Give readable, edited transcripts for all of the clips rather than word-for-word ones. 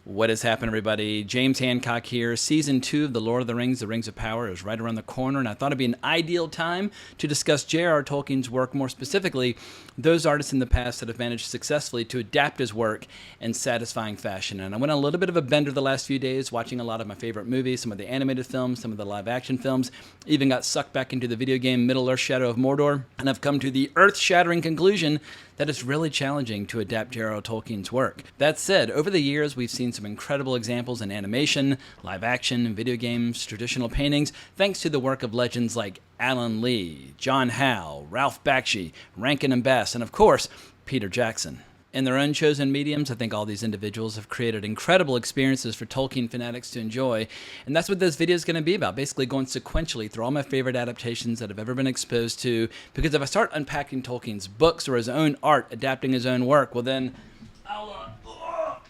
What has happened, everybody? James Hancock here. Season 2 of The Lord of the Rings, The Rings of Power is right around the corner, and I thought it'd be an ideal time to discuss J.R.R. Tolkien's work, more specifically, those artists in the past that have managed successfully to adapt his work in satisfying fashion. And I went on a little bit of a bender the last few days, watching a lot of my favorite movies, some of the animated films, some of the live-action films, even got sucked back into the video game Middle-earth: Shadow of Mordor, and I've come to the earth-shattering conclusion that it's really challenging to adapt J.R.R. Tolkien's work. That said, over the years, we've seen some incredible examples in animation, live action, video games, traditional paintings, thanks to the work of legends like Alan Lee, John Howe, Ralph Bakshi, Rankin and Bass, and of course, Peter Jackson. In their own chosen mediums, I think all these individuals have created incredible experiences for Tolkien fanatics to enjoy, and that's what this video is going to be about, basically going sequentially through all my favorite adaptations that I've ever been exposed to, because if I start unpacking Tolkien's books or his own art, adapting his own work, well then,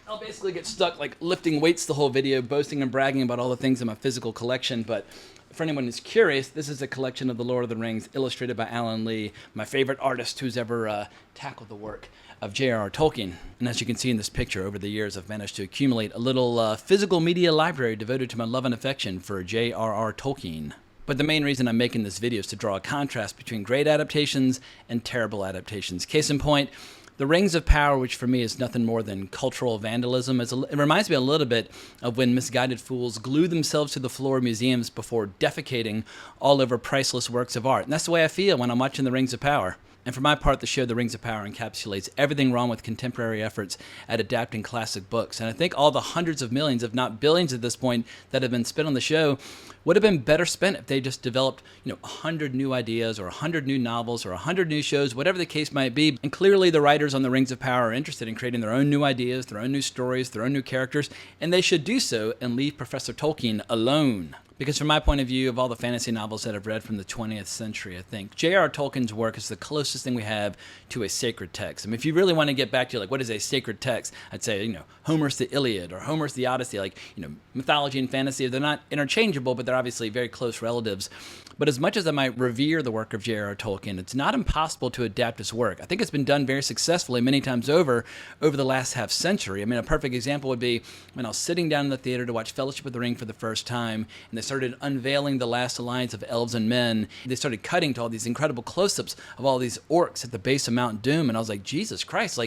I'll basically get stuck like lifting weights the whole video, boasting and bragging about all the things in my physical collection, but for anyone who's curious, this is a collection of The Lord of the Rings illustrated by Alan Lee, my favorite artist who's ever tackled the work of J.R.R. Tolkien. And as you can see in this picture, over the years I've managed to accumulate a little physical media library devoted to my love and affection for J.R.R. Tolkien. But the main reason I'm making this video is to draw a contrast between great adaptations and terrible adaptations. Case in point, The Rings of Power, which for me is nothing more than cultural vandalism, it reminds me a little bit of when misguided fools glue themselves to the floor of museums before defecating all over priceless works of art. And that's the way I feel when I'm watching The Rings of Power. And for my part, the show The Rings of Power encapsulates everything wrong with contemporary efforts at adapting classic books. And I think all the hundreds of millions, if not billions at this point, that have been spent on the show would have been better spent if they just developed, 100 new ideas or 100 new novels or 100 new shows, whatever the case might be. And clearly the writers on The Rings of Power are interested in creating their own new ideas, their own new stories, their own new characters, and they should do so and leave Professor Tolkien alone. Because from my point of view, of all the fantasy novels that I've read from the 20th century, I think J.R.R. Tolkien's work is the closest thing we have to a sacred text. I mean, if you really want to get back to, what is a sacred text? I'd say, Homer's the Iliad or Homer's the Odyssey. Mythology and fantasy, they're not interchangeable, but they're obviously very close relatives. But as much as I might revere the work of J.R.R. Tolkien, it's not impossible to adapt his work. I think it's been done very successfully many times over the last half century. I mean, a perfect example would be when I was sitting down in the theater to watch Fellowship of the Ring for the first time, and they started unveiling the last alliance of elves and men. They started cutting to all these incredible close-ups of all these orcs at the base of Mount Doom, and I was like, Jesus Christ,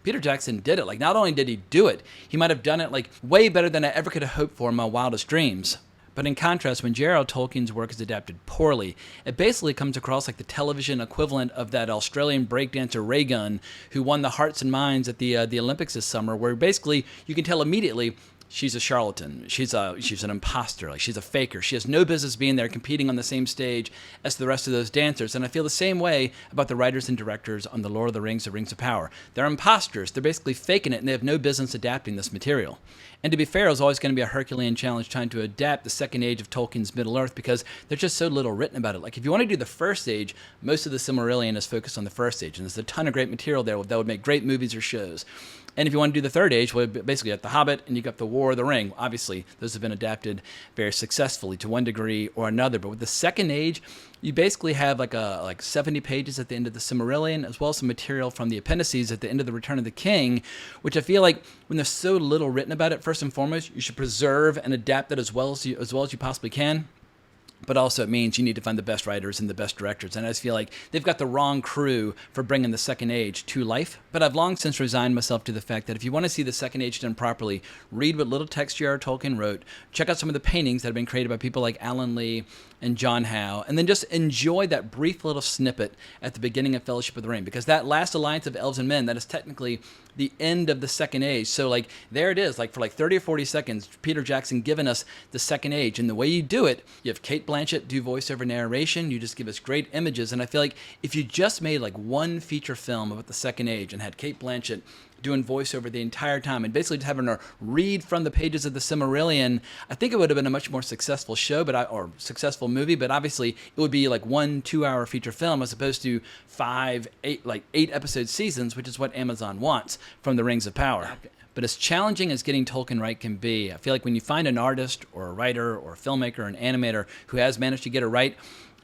Peter Jackson did it. Not only did he do it, he might have done it way better than I ever could have hoped for in my wildest dreams. But in contrast, when J.R.R. Tolkien's work is adapted poorly, it basically comes across like the television equivalent of that Australian breakdancer Ray Gunn who won the hearts and minds at the Olympics this summer, where basically you can tell immediately she's a charlatan. She's an imposter. She's a faker. She has no business being there competing on the same stage as the rest of those dancers. And I feel the same way about the writers and directors on The Lord of the Rings, The Rings of Power. They're imposters. They're basically faking it, and they have no business adapting this material. And to be fair, it was always going to be a Herculean challenge trying to adapt the second age of Tolkien's Middle-earth because there's just so little written about it. If you want to do the first age, most of the Silmarillion is focused on the first age, and there's a ton of great material there that would make great movies or shows. And if you want to do the third age, well, basically you got The Hobbit and you got The War of the Ring. Obviously, those have been adapted very successfully to one degree or another. But with the second age, you basically have 70 pages at the end of the Silmarillion, as well as some material from the appendices at the end of the Return of the King, which I feel like when there's so little written about it, first and foremost, you should preserve and adapt it as well as you possibly can. But also it means you need to find the best writers and the best directors. And I just feel like they've got the wrong crew for bringing the second age to life. But I've long since resigned myself to the fact that if you want to see the second age done properly, read what little text J.R.R. Tolkien wrote, check out some of the paintings that have been created by people like Alan Lee and John Howe, and then just enjoy that brief little snippet at the beginning of Fellowship of the Ring, because that last alliance of elves and men, that is technically the end of the second age. So there it is, for 30 or 40 seconds, Peter Jackson giving us the second age. And the way you do it, you have Cate Blanchett do voiceover narration, you just give us great images. And I feel like if you just made one feature film about the second age and had Cate Blanchett doing voiceover the entire time and basically just having her read from the pages of the Silmarillion, I think it would have been a much more successful show, or successful movie. But obviously, it would be 1 2-hour feature film as opposed to 8 episode seasons, which is what Amazon wants from The Rings of Power. But as challenging as getting Tolkien right can be, I feel like when you find an artist or a writer or a filmmaker or an animator who has managed to get it right,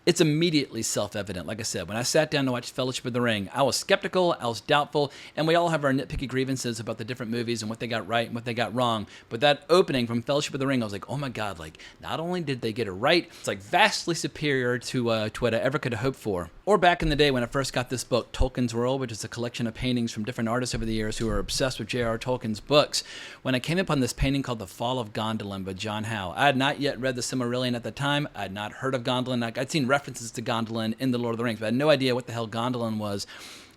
It's immediately self-evident. Like I said, when I sat down to watch Fellowship of the Ring, I was skeptical, I was doubtful, and we all have our nitpicky grievances about the different movies and what they got right and what they got wrong. But that opening from Fellowship of the Ring, I was like, oh my God, like, not only did they get it right, it's like vastly superior to what I ever could have hoped for. Or back in the day when I first got this book, Tolkien's World, which is a collection of paintings from different artists over the years who are obsessed with J.R.R. Tolkien's books. When I came upon this painting called The Fall of Gondolin by John Howe, I had not yet read the Silmarillion at the time. I had not heard of Gondolin. I'd seen references to Gondolin in The Lord of the Rings, but I had no idea what the hell Gondolin was.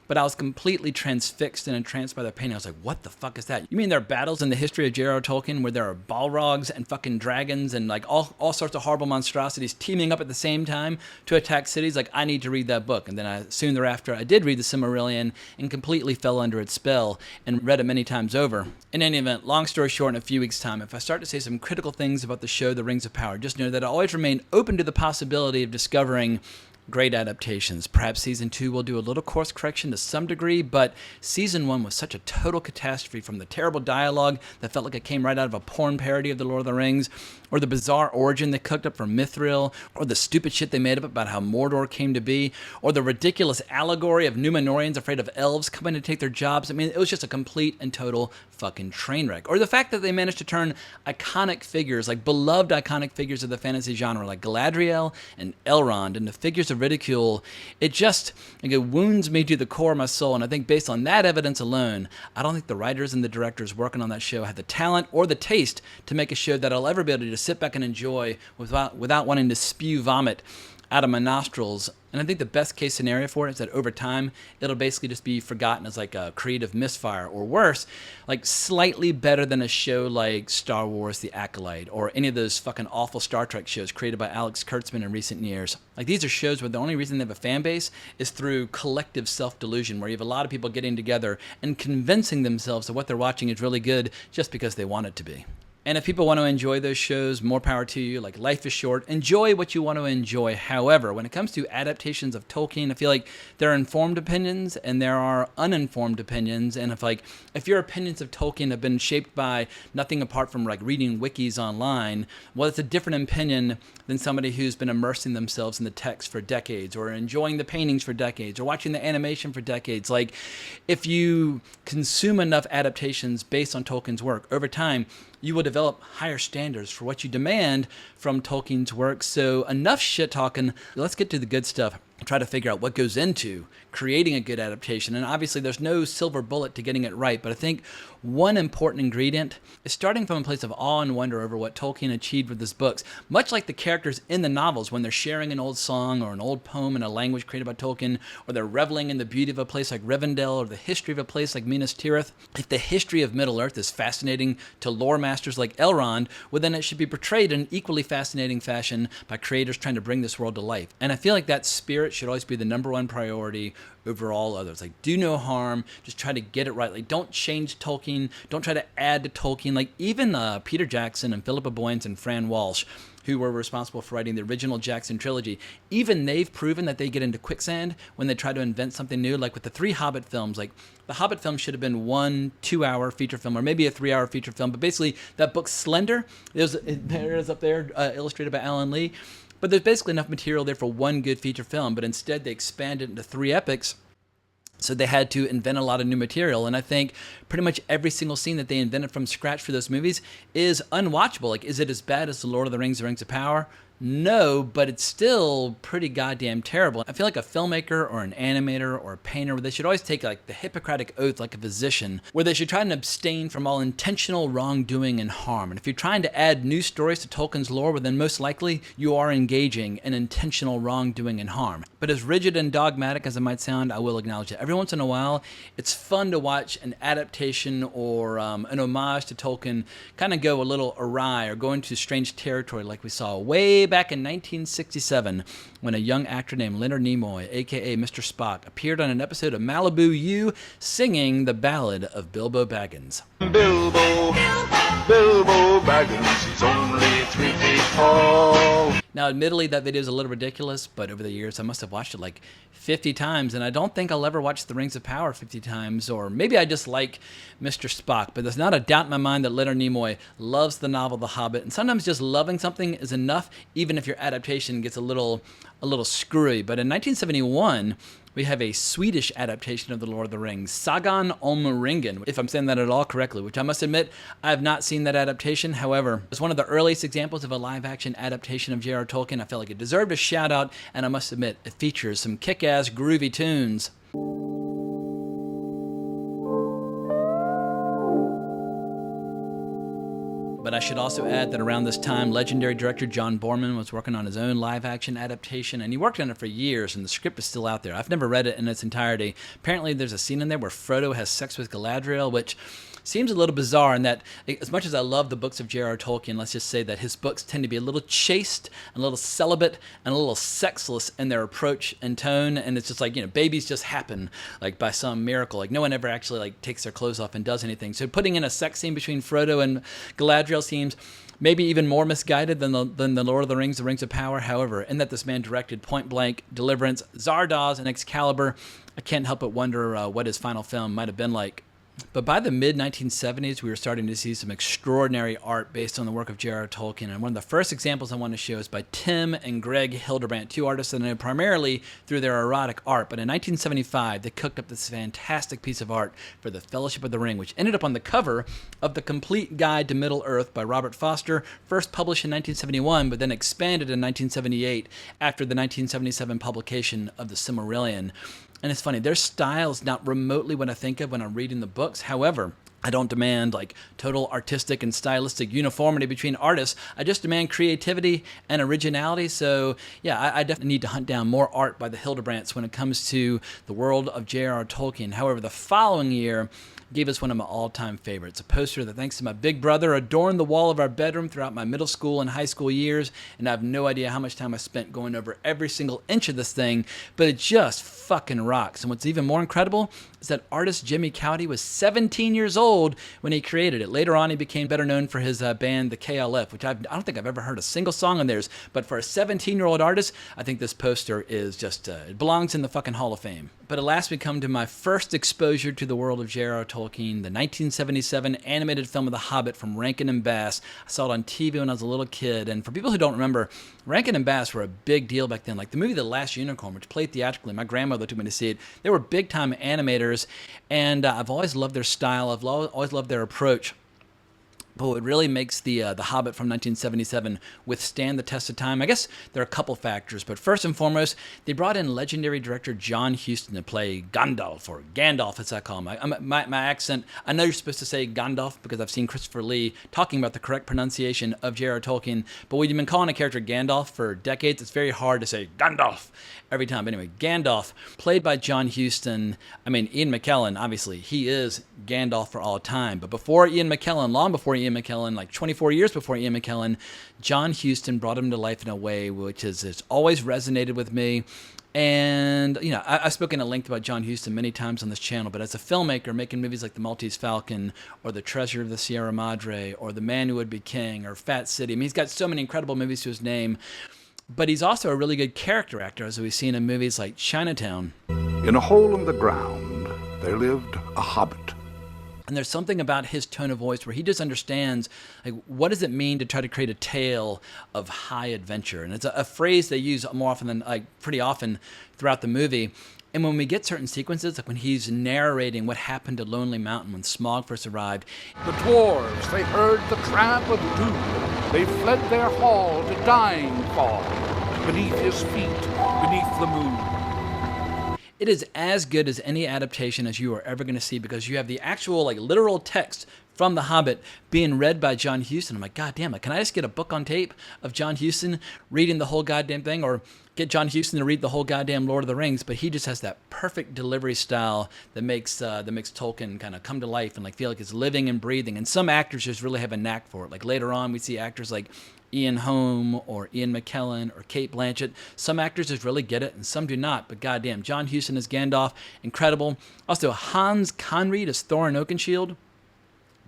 But I was completely transfixed and entranced by the painting. I was like, what the fuck is that? You mean there are battles in the history of J.R.R. Tolkien where there are Balrogs and fucking dragons and like all sorts of horrible monstrosities teaming up at the same time to attack cities? Like, I need to read that book. And then soon thereafter, I did read the Silmarillion and completely fell under its spell and read it many times over. In any event, long story short, in a few weeks' time, if I start to say some critical things about the show The Rings of Power, just know that I always remain open to the possibility of discovering great adaptations. Perhaps season 2 will do a little course correction to some degree, but season 1 was such a total catastrophe, from the terrible dialogue that felt like it came right out of a porn parody of The Lord of the Rings, or the bizarre origin they cooked up for Mithril, or the stupid shit they made up about how Mordor came to be, or the ridiculous allegory of Numenorians afraid of elves coming to take their jobs. I mean, it was just a complete and total fucking train wreck. Or the fact that they managed to turn iconic figures, like beloved iconic figures of the fantasy genre, like Galadriel and Elrond, into figures of ridicule. It wounds me to the core of my soul, and I think based on that evidence alone, I don't think the writers and the directors working on that show had the talent or the taste to make a show that I'll ever be able to just sit back and enjoy without wanting to spew vomit out of my nostrils. And I think the best case scenario for it is that over time, it'll basically just be forgotten as like a creative misfire, or worse, like slightly better than a show like Star Wars The Acolyte, or any of those fucking awful Star Trek shows created by Alex Kurtzman in recent years. Like, these are shows where the only reason they have a fan base is through collective self-delusion, where you have a lot of people getting together and convincing themselves that what they're watching is really good just because they want it to be. And if people want to enjoy those shows, more power to you. Like, life is short. Enjoy what you want to enjoy. However, when it comes to adaptations of Tolkien, I feel like there are informed opinions and there are uninformed opinions. And if your opinions of Tolkien have been shaped by nothing apart from like reading wikis online, well, it's a different opinion than somebody who's been immersing themselves in the text for decades, or enjoying the paintings for decades, or watching the animation for decades. Like, if you consume enough adaptations based on Tolkien's work over time, you will develop higher standards for what you demand from Tolkien's work. So enough shit talking. Let's get to the good stuff. Try to figure out what goes into creating a good adaptation. And obviously there's no silver bullet to getting it right, but I think one important ingredient is starting from a place of awe and wonder over what Tolkien achieved with his books. Much like the characters in the novels, when they're sharing an old song or an old poem in a language created by Tolkien, or they're reveling in the beauty of a place like Rivendell, or the history of a place like Minas Tirith. If the history of Middle-earth is fascinating to lore masters like Elrond, well, then it should be portrayed in an equally fascinating fashion by creators trying to bring this world to life. And I feel like that spirit should always be the number one priority over all others. Like, do no harm, just try to get it right. Like, don't change Tolkien, don't try to add to Tolkien. Like, even Peter Jackson and Philippa Boyens and Fran Walsh, who were responsible for writing the original Jackson trilogy, even they've proven that they get into quicksand when they try to invent something new. Like with the 3 Hobbit films, like the Hobbit film should have been 1 2-hour feature film, or maybe a 3-hour feature film. But basically, that book Slender, there it is up there, illustrated by Alan Lee. But there's basically enough material there for 1 good feature film, but instead they expanded into 3 epics. So they had to invent a lot of new material. And I think pretty much every single scene that they invented from scratch for those movies is unwatchable. Like, is it as bad as The Lord of the Rings, The Rings of Power? No, but it's still pretty goddamn terrible. I feel like a filmmaker or an animator or a painter, they should always take like the Hippocratic Oath like a physician, where they should try and abstain from all intentional wrongdoing and harm. And if you're trying to add new stories to Tolkien's lore, well, then most likely you are engaging in intentional wrongdoing and harm. But as rigid and dogmatic as it might sound, I will acknowledge that every once in a while, it's fun to watch an adaptation or an homage to Tolkien kind of go a little awry or go into strange territory, like we saw way back in 1967 when a young actor named Leonard Nimoy, aka Mr. Spock, appeared on an episode of Malibu U singing the ballad of Bilbo Baggins. Bilbo Baggins, he's only 3 feet tall. Now, admittedly, that video is a little ridiculous, but over the years, I must have watched it like 50 times, and I don't think I'll ever watch The Rings of Power 50 times, or maybe I just like Mr. Spock, but there's not a doubt in my mind that Leonard Nimoy loves the novel The Hobbit, and sometimes just loving something is enough, even if your adaptation gets a little screwy. But in 1971, we have a Swedish adaptation of The Lord of the Rings, Sagan om ringen, if I'm saying that at all correctly, which I must admit, I have not seen that adaptation. However, it's one of the earliest examples of a live-action adaptation of J.R.R. Tolkien. I felt like it deserved a shout-out, and I must admit, it features some kick-ass groovy tunes. But I should also add that around this time, legendary director John Boorman was working on his own live-action adaptation, and he worked on it for years, and the script is still out there. I've never read it in its entirety. Apparently, there's a scene in there where Frodo has sex with Galadriel, which seems a little bizarre in that, as much as I love the books of J.R.R. Tolkien, let's just say that his books tend to be a little chaste, and a little celibate, and a little sexless in their approach and tone, and it's just like, babies just happen, like by some miracle. Like, no one ever actually, like, takes their clothes off and does anything. So putting in a sex scene between Frodo and Galadriel seems maybe even more misguided than the Lord of the Rings, The Rings of Power. However, in that this man directed Point Blank, Deliverance, Zardoz, and Excalibur, I can't help but wonder what his final film might have been like. But by the mid-1970s, we were starting to see some extraordinary art based on the work of J.R.R. Tolkien. And one of the first examples I want to show is by Tim and Greg Hildebrandt, two artists that I know primarily through their erotic art. But in 1975, they cooked up this fantastic piece of art for the Fellowship of the Ring, which ended up on the cover of The Complete Guide to Middle-earth by Robert Foster, first published in 1971, but then expanded in 1978 after the 1977 publication of The Silmarillion. And it's funny, their style is not remotely what I think of when I'm reading the books. However, I don't demand like total artistic and stylistic uniformity between artists. I just demand creativity and originality. So yeah, I definitely need to hunt down more art by the Hildebrandts when it comes to the world of J.R.R. Tolkien. However, the following year gave us one of my all-time favorites, a poster that, thanks to my big brother, adorned the wall of our bedroom throughout my middle school and high school years, and I have no idea how much time I spent going over every single inch of this thing, but it just fucking rocks. And what's even more incredible is that artist Jimmy Cauty was 17 years old when he created it. Later on, he became better known for his band, the KLF, which I don't think I've ever heard a single song on theirs, but for a 17-year-old artist, I think this poster is just, it belongs in the fucking Hall of Fame. But at last we come to my first exposure to the world of J.R.R. Tolkien, the 1977 animated film of The Hobbit from Rankin and Bass. I saw it on TV when I was a little kid, and for people who don't remember, Rankin and Bass were a big deal back then. Like the movie The Last Unicorn, which played theatrically, my grandmother took me to see it. They were big-time animators, and I've always loved their style. I've always loved their approach. But what really makes the Hobbit from 1977 withstand the test of time, I guess there are a couple factors. But first and foremost, they brought in legendary director John Huston to play Gandalf, or Gandalf as I call him. My accent, I know you're supposed to say Gandalf because I've seen Christopher Lee talking about the correct pronunciation of J.R.R. Tolkien. But when you've been calling a character Gandalf for decades, it's very hard to say Gandalf every time. But anyway, Gandalf, played by John Huston. I mean, Ian McKellen, obviously, he is Gandalf for all time. But before Ian McKellen, long before Ian McKellen, like 24 years before Ian McKellen, John Huston brought him to life in a way which has always resonated with me. And, I've spoken at length about John Huston many times on this channel, but as a filmmaker making movies like The Maltese Falcon, or The Treasure of the Sierra Madre, or The Man Who Would Be King, or Fat City, I mean, he's got so many incredible movies to his name, but he's also a really good character actor, as we've seen in movies like Chinatown. In a hole in the ground, there lived a hobbit. And there's something about his tone of voice where he just understands, like, what does it mean to try to create a tale of high adventure? And it's a phrase they use more often than, pretty often throughout the movie. And when we get certain sequences, like when he's narrating what happened to Lonely Mountain when Smaug first arrived. The dwarves, they heard the tramp of doom. They fled their hall to dying fall. Beneath his feet, beneath the moon. It is as good as any adaptation as you are ever going to see, because you have the actual, literal text from The Hobbit being read by John Huston. I'm like, God damn it, can I just get a book on tape of John Huston reading the whole goddamn thing, or get John Huston to read the whole goddamn Lord of the Rings? But he just has that perfect delivery style that makes Tolkien kind of come to life and feel like it's living and breathing. And some actors just really have a knack for it. Like later on, we see actors like Ian Holm or Ian McKellen or Cate Blanchett. Some actors just really get it and some do not, but goddamn, John Huston as Gandalf, incredible. Also, Hans Conried as Thorin Oakenshield.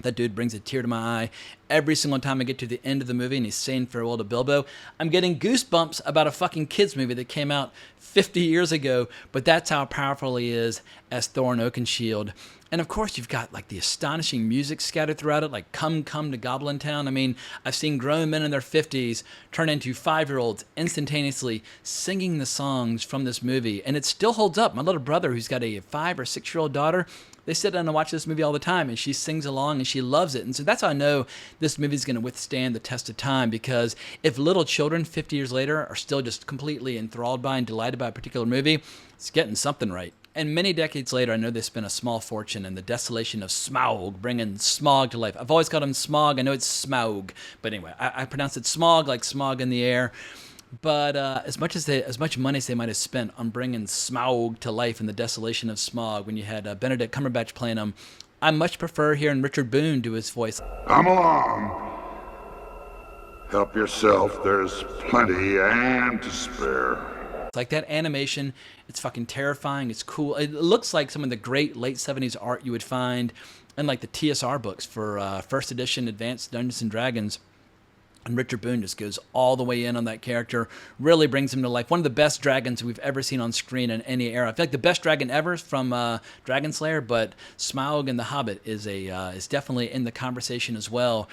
That dude brings a tear to my eye every single time I get to the end of the movie and he's saying farewell to Bilbo. I'm getting goosebumps about a fucking kids movie that came out 50 years ago, but that's how powerful he is as Thorin Oakenshield. And of course, you've got like the astonishing music scattered throughout it, like Come to Goblin Town. I mean, I've seen grown men in their 50s turn into 5-year-olds instantaneously singing the songs from this movie, and it still holds up. My little brother, who's got a 5 or 6-year-old daughter, they sit down and watch this movie all the time, and she sings along and she loves it. And so that's how I know this movie is going to withstand the test of time, because if little children 50 years later are still just completely enthralled by and delighted by a particular movie, it's getting something right. And many decades later, I know they spent a small fortune in the desolation of Smaug, bringing Smaug to life. I've always called him Smaug. I know it's Smaug, but anyway, I pronounce it Smaug, like smog in the air. But as much money as they might have spent on bringing Smaug to life in the desolation of Smaug, when you had Benedict Cumberbatch playing him, I much prefer hearing Richard Boone do his voice. Come along. Help yourself. There's plenty and to spare. It's like that animation. It's fucking terrifying. It's cool. It looks like some of the great late 70s art you would find in like the TSR books for first edition Advanced Dungeons and Dragons. And Richard Boone just goes all the way in on that character, really brings him to life. One of the best dragons we've ever seen on screen in any era. I feel like the best dragon ever is from Dragon Slayer, but Smaug and the Hobbit is definitely in the conversation as well.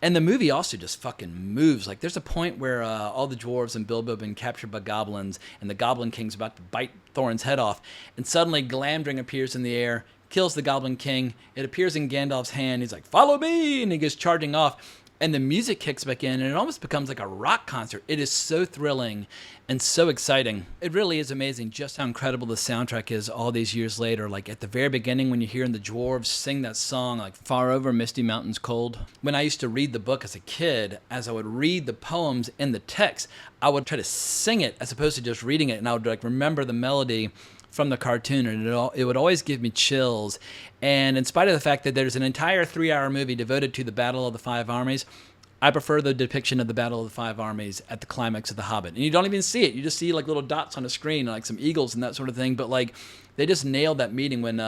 And the movie also just fucking moves. Like, there's a point where all the dwarves and Bilbo have been captured by goblins, and the Goblin King's about to bite Thorin's head off, and suddenly Glamdring appears in the air, kills the Goblin King. It appears in Gandalf's hand. He's like, "Follow me!" And he goes charging off. And the music kicks back in, and it almost becomes like a rock concert. It is so thrilling and so exciting. It really is amazing just how incredible the soundtrack is all these years later. Like at the very beginning when you're hearing the dwarves sing that song, like Far Over Misty Mountains Cold. When I used to read the book as a kid, as I would read the poems in the text, I would try to sing it as opposed to just reading it, and I would like remember the melody from the cartoon, and it would always give me chills. And in spite of the fact that there's an entire 3-hour movie devoted to the Battle of the Five Armies, I prefer the depiction of the Battle of the Five Armies at the climax of The Hobbit. And you don't even see it. You just see like little dots on a screen, like some eagles and that sort of thing. But like they just nailed that meeting when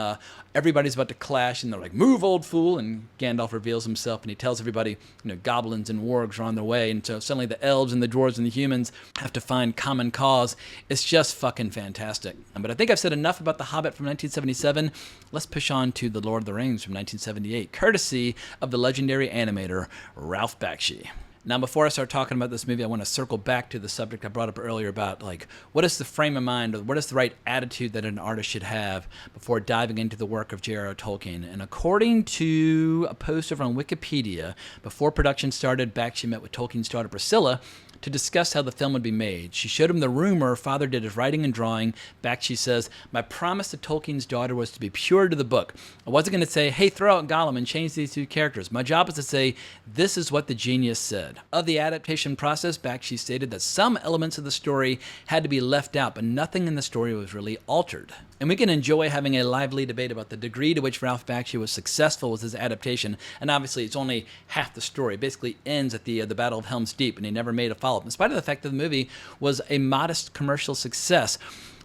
everybody's about to clash, and they're like, "Move, old fool!" And Gandalf reveals himself, and he tells everybody, goblins and wargs are on their way. And so suddenly the elves and the dwarves and the humans have to find common cause. It's just fucking fantastic. But I think I've said enough about The Hobbit from 1977. Let's push on to The Lord of the Rings from 1978, courtesy of the legendary animator Ralph Bakshi. Now, before I start talking about this movie, I want to circle back to the subject I brought up earlier about, like, what is the frame of mind, or what is the right attitude that an artist should have before diving into the work of J.R.R. Tolkien. And according to a post over on Wikipedia, before production started, Bakshi met with Tolkien's daughter Priscilla to discuss how the film would be made. She showed him the room where her father did his writing and drawing. Bakshi says, "My promise to Tolkien's daughter was to be pure to the book. I wasn't going to say, hey, throw out Gollum and change these two characters. My job was to say, this is what the genius said." Of the adaptation process, Bakshi stated that some elements of the story had to be left out, but nothing in the story was really altered. And we can enjoy having a lively debate about the degree to which Ralph Bakshi was successful with his adaptation. And obviously, it's only half the story. It basically ends at the Battle of Helm's Deep, and he never made a follow-up, in spite of the fact that the movie was a modest commercial success.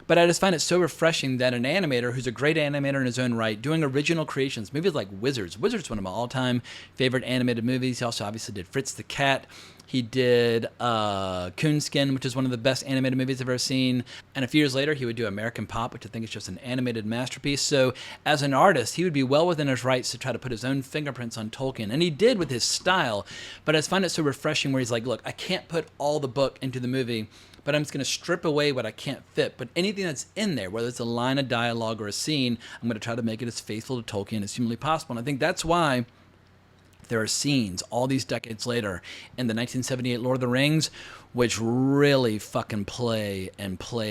But I just find it so refreshing that an animator who's a great animator in his own right, doing original creations, movies like Wizards. Wizards is one of my all-time favorite animated movies. He also obviously did Fritz the Cat. He did Coonskin, which is one of the best animated movies I've ever seen. And a few years later, he would do American Pop, which I think is just an animated masterpiece. So as an artist, he would be well within his rights to try to put his own fingerprints on Tolkien. And he did with his style. But I just find it so refreshing where he's like, look, I can't put all the book into the movie, but I'm just going to strip away what I can't fit. But anything that's in there, whether it's a line of dialogue or a scene, I'm going to try to make it as faithful to Tolkien as humanly possible. And I think that's why there are scenes all these decades later in the 1978 Lord of the Rings which really fucking play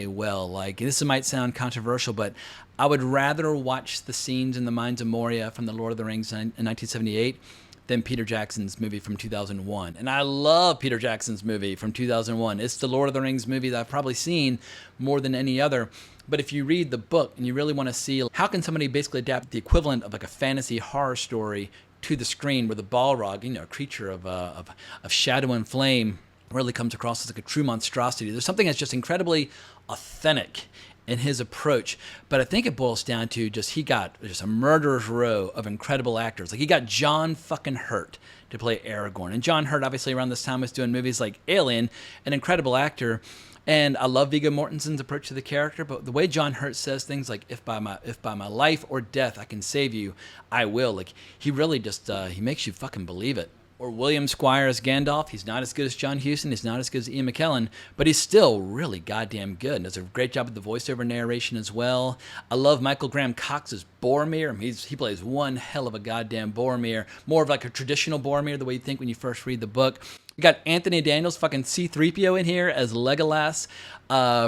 well. Like, this might sound controversial, but I would rather watch the scenes in the Mines of Moria from the Lord of the Rings in 1978 than Peter Jackson's movie from 2001. And I love Peter Jackson's movie from 2001. It's the Lord of the Rings movie that I've probably seen more than any other. But if you read the book and you really want to see how can somebody basically adapt the equivalent of like a fantasy horror story to the screen, where the Balrog, a creature of shadow and flame, really comes across as like a true monstrosity. There's something that's just incredibly authentic in his approach. But I think it boils down to he got just a murderer's row of incredible actors. Like, he got John fucking Hurt to play Aragorn. And John Hurt, obviously, around this time was doing movies like Alien, an incredible actor. And I love Viggo Mortensen's approach to the character, but the way John Hurt says things like, if by my life or death I can save you, I will. Like, he really just, he makes you fucking believe it. Or William Squire as Gandalf. He's not as good as John Huston. He's not as good as Ian McKellen, but he's still really goddamn good and does a great job with the voiceover narration as well. I love Michael Graham Cox's Boromir. He plays one hell of a goddamn Boromir. More of like a traditional Boromir, the way you think when you first read the book. You got Anthony Daniels, fucking C-3PO in here as Legolas.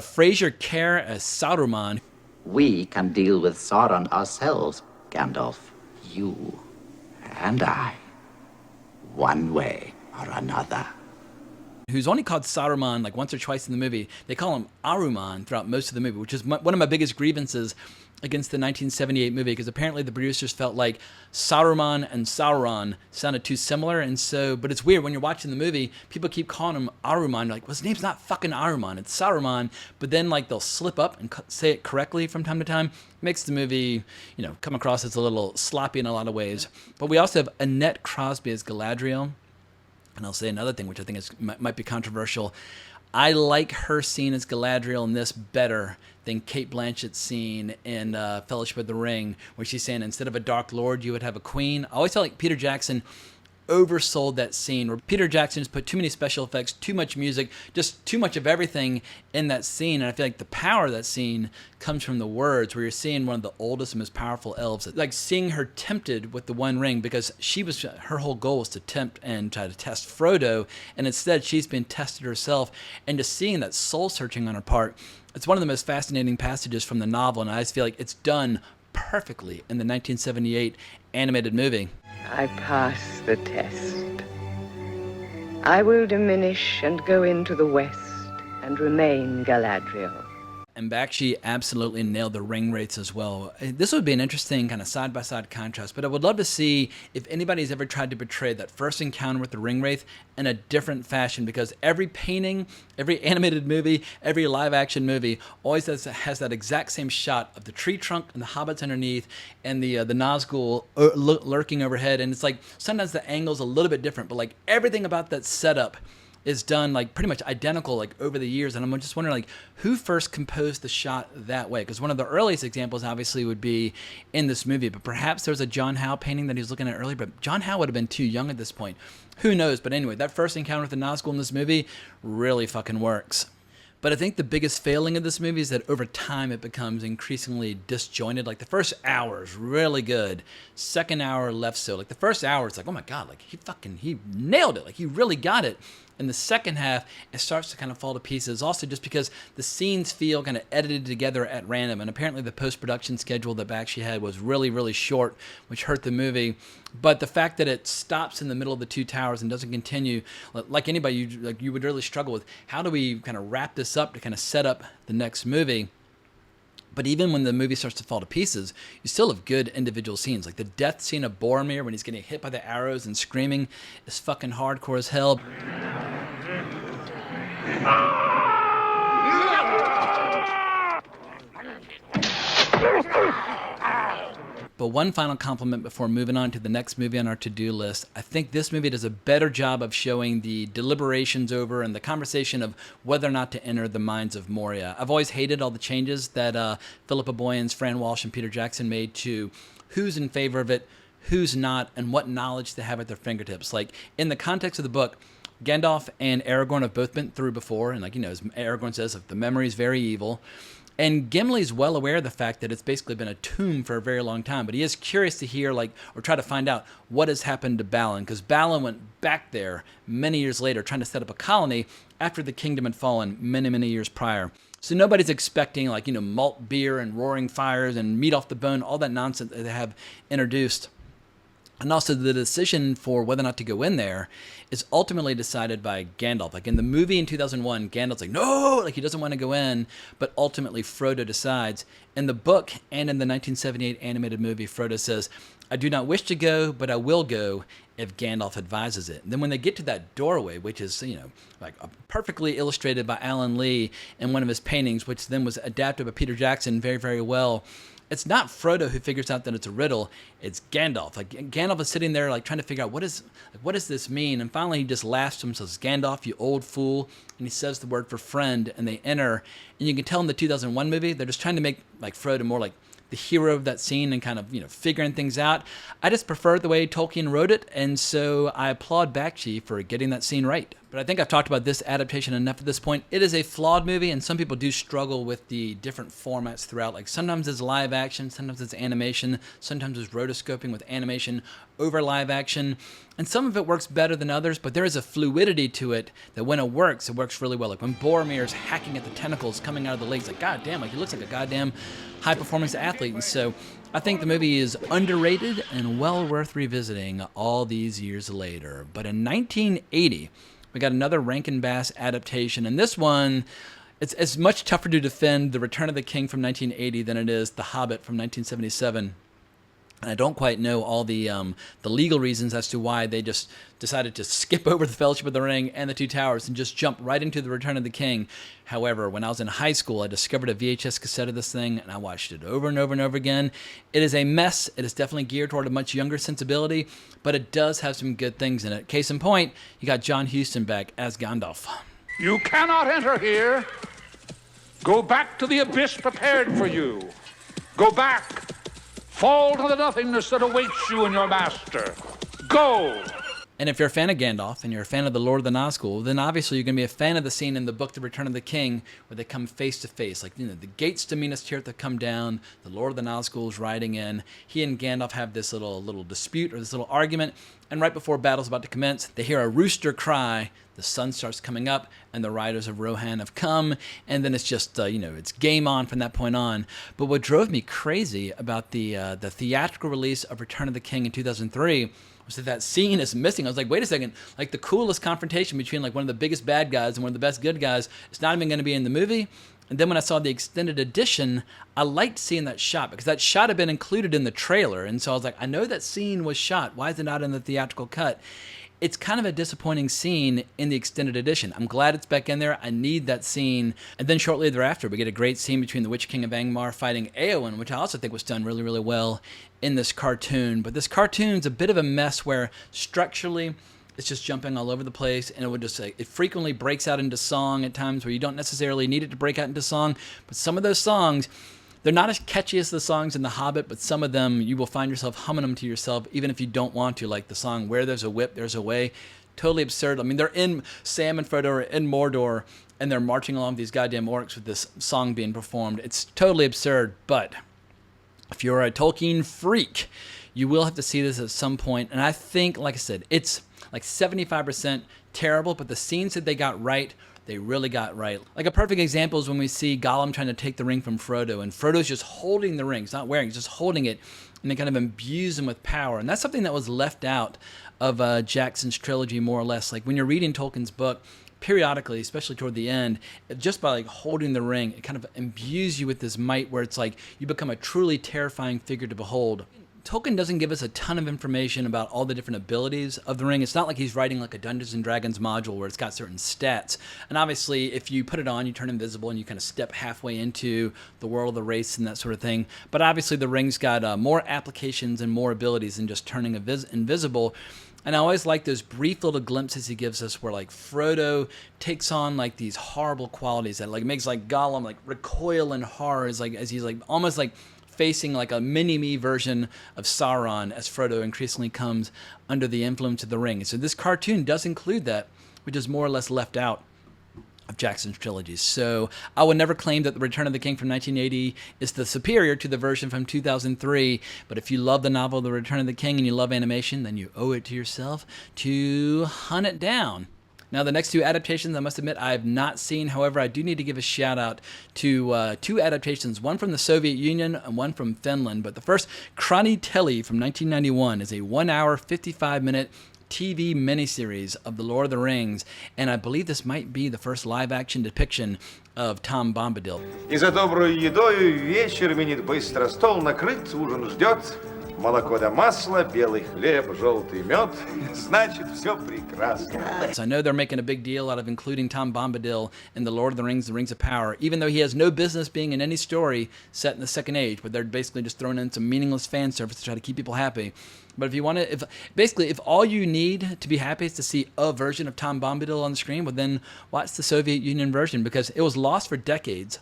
Fraser Kerr as Saruman. We can deal with Sauron ourselves, Gandalf. You and I. One way or another. Who's only called Saruman like once or twice in the movie. They call him Aruman throughout most of the movie, which is one of my biggest grievances against the 1978 movie, because apparently the producers felt like Saruman and Sauron sounded too similar, and so, but it's weird when you're watching the movie, people keep calling him Aruman, like, well, his name's not fucking Aruman, it's Saruman, but then like they'll slip up and say it correctly from time to time. Makes the movie, come across as a little sloppy in a lot of ways. But we also have Annette Crosby as Galadriel, and I'll say another thing which I think might be controversial. I like her scene as Galadriel in this better than Cate Blanchett's scene in Fellowship of the Ring, where she's saying instead of a Dark Lord, you would have a queen. I always felt like Peter Jackson oversold that scene, where Peter Jackson just put too many special effects, too much music, just too much of everything in that scene. And I feel like the power of that scene comes from the words, where you're seeing one of the oldest and most powerful elves, like seeing her tempted with the One Ring, because her whole goal was to tempt and try to test Frodo, and instead she's been tested herself. And just seeing that soul searching on her part, it's one of the most fascinating passages from the novel, and I just feel like it's done perfectly in the 1978 animated movie. I pass the test. I will diminish and go into the west and remain Galadriel. And Bakshi absolutely nailed the ring wraiths as well. This would be an interesting kind of side-by-side contrast, but I would love to see if anybody's ever tried to portray that first encounter with the ring wraith in a different fashion, because every painting, every animated movie, every live-action movie always has that exact same shot of the tree trunk and the hobbits underneath and the Nazgul lurking overhead, and it's like sometimes the angle's a little bit different, but like everything about that setup is done like pretty much identical like over the years. And I'm just wondering like who first composed the shot that way, because one of the earliest examples obviously would be in this movie, but perhaps there's a John Howe painting that he was looking at earlier, but John Howe would have been too young at this point. Who knows? But anyway, that first encounter with the Nazgul in this movie really fucking works. But I think the biggest failing of this movie is that over time it becomes increasingly disjointed. Like the first hour is really good. Second hour less so. Like the first hour it's like, oh my God, like he nailed it. Like he really got it. In the second half, it starts to kind of fall to pieces. Also just because the scenes feel kind of edited together at random. And apparently the post-production schedule that Bakshi had was really, really short, which hurt the movie. But the fact that it stops in the middle of the two towers and doesn't continue, like anybody, you would really struggle with, how do we kind of wrap this up to kind of set up the next movie? But even when the movie starts to fall to pieces, you still have good individual scenes. Like the death scene of Boromir when he's getting hit by the arrows and screaming is fucking hardcore as hell. But one final compliment before moving on to the next movie on our to-do list. I think this movie does a better job of showing the deliberations over and the conversation of whether or not to enter the mines of Moria. I've always hated all the changes that Philippa Boyens, Fran Walsh, and Peter Jackson made to who's in favor of it, who's not, and what knowledge they have at their fingertips. Like, in the context of the book, Gandalf and Aragorn have both been through before, and like, as Aragorn says, the memory is very evil. And Gimli's well aware of the fact that it's basically been a tomb for a very long time, but he is curious to hear, or try to find out what has happened to Balin, because Balin went back there many years later trying to set up a colony after the kingdom had fallen many, many years prior. So nobody's expecting, malt beer and roaring fires and meat off the bone, all that nonsense that they have introduced. And also the decision for whether or not to go in there is ultimately decided by Gandalf. Like in the movie in 2001, Gandalf's like, no, he doesn't want to go in, but ultimately Frodo decides. In the book and in the 1978 animated movie, Frodo says, I do not wish to go, but I will go if Gandalf advises it. And then when they get to that doorway, which is, like perfectly illustrated by Alan Lee in one of his paintings, which then was adapted by Peter Jackson very, very well, it's not Frodo who figures out that it's a riddle, it's Gandalf. Like Gandalf is sitting there like trying to figure out what does this mean? And finally he just laughs to himself, says, "Gandalf, you old fool," and he says the word for friend, and they enter. And you can tell in the 2001 movie, they're just trying to make like Frodo more like the hero of that scene and kind of, figuring things out. I just prefer the way Tolkien wrote it, and so I applaud Bakshi for getting that scene right. But I think I've talked about this adaptation enough at this point. It is a flawed movie, and some people do struggle with the different formats throughout. Like sometimes it's live action, sometimes it's animation, sometimes it's rotoscoping with animation over live action. And some of it works better than others, but there is a fluidity to it that when it works really well. Like when Boromir's hacking at the tentacles coming out of the legs, like goddamn, like he looks like a goddamn high-performance athlete. And so I think the movie is underrated and well worth revisiting all these years later. But in 1980, we got another Rankin Bass adaptation, and this one, it's much tougher to defend The Return of the King from 1980 than it is The Hobbit from 1977. And I don't quite know all the legal reasons as to why they just decided to skip over the Fellowship of the Ring and the Two Towers and just jump right into The Return of the King. However, when I was in high school, I discovered a VHS cassette of this thing, and I watched it over and over and over again. It is a mess. It is definitely geared toward a much younger sensibility, but it does have some good things in it. Case in point, you got John Huston back as Gandalf. You cannot enter here. Go back to the abyss prepared for you. Go back. Fall to the nothingness that awaits you and your master. Go! And if you're a fan of Gandalf and you're a fan of the Lord of the Nazgul, then obviously you're going to be a fan of the scene in the book The Return of the King where they come face to face. Like, the gates to Minas Tirith come down, the Lord of the Nazgul is riding in. He and Gandalf have this little dispute or this little argument, and right before battle's about to commence, they hear a rooster cry, the sun starts coming up, and the riders of Rohan have come, and then it's just, it's game on from that point on. But what drove me crazy about the theatrical release of Return of the King in 2003 was that scene is missing. I was like, wait a second, like the coolest confrontation between like one of the biggest bad guys and one of the best good guys, it's not even going to be in the movie. And then when I saw the extended edition, I liked seeing that shot because that shot had been included in the trailer. And so I was like, I know that scene was shot. Why is it not in the theatrical cut? It's kind of a disappointing scene in the extended edition. I'm glad it's back in there. I need that scene. And then shortly thereafter, we get a great scene between the Witch King of Angmar fighting Eowyn, which I also think was done really, really well in this cartoon. But this cartoon's a bit of a mess where structurally it's just jumping all over the place, and it frequently breaks out into song at times where you don't necessarily need it to break out into song. But some of those songs, they're not as catchy as the songs in The Hobbit, but some of them you will find yourself humming them to yourself even if you don't want to, like the song Where There's a Whip, There's a Way. Totally absurd. I mean, Sam and Frodo are in Mordor, and they're marching along with these goddamn orcs with this song being performed. It's totally absurd, but if you're a Tolkien freak, you will have to see this at some point. And I think, like I said, it's like 75% terrible, but the scenes that they got right, they really got right. Like a perfect example is when we see Gollum trying to take the ring from Frodo, and Frodo's just holding the ring. He's not wearing it, he's just holding it, and they kind of imbue him with power. And that's something that was left out of Jackson's trilogy, more or less. Like when you're reading Tolkien's book, periodically, especially toward the end, just by like holding the ring, it kind of imbues you with this might where it's like you become a truly terrifying figure to behold. Tolkien doesn't give us a ton of information about all the different abilities of the ring. It's not like he's writing like a Dungeons & Dragons module where it's got certain stats. And obviously, if you put it on, you turn invisible and you kind of step halfway into the world of the race and that sort of thing. But obviously, the ring's got more applications and more abilities than just turning invisible. And I always like those brief little glimpses he gives us where like Frodo takes on like these horrible qualities that like makes like Gollum like recoil in horror as he's like almost like facing like a mini-me version of Sauron as Frodo increasingly comes under the influence of the ring. And so this cartoon does include that, which is more or less left out of Jackson's trilogy. So I would never claim that The Return of the King from 1980 is the superior to the version from 2003, but if you love the novel The Return of the King and you love animation, then you owe it to yourself to hunt it down. Now, the next two adaptations, I must admit, I have not seen. However, I do need to give a shout out to two adaptations, one from the Soviet Union and one from Finland. But the first, Cauty Art from 1991, is a 1 hour, 55-minute TV miniseries of The Lord of the Rings, and I believe this might be the first live-action depiction of Tom Bombadil. И за добрую едою вечер минет быстро, стол накрыт, ужин ждет. Молоко да масло, белый хлеб, желтый мед. Значит, все прекрасно. So I know they're making a big deal out of including Tom Bombadil in The Lord of the Rings of Power, even though he has no business being in any story set in the Second Age, but they're basically just throwing in some meaningless fan service to try to keep people happy. But if you want to, if all you need to be happy is to see a version of Tom Bombadil on the screen, well then watch the Soviet Union version, because it was lost for decades,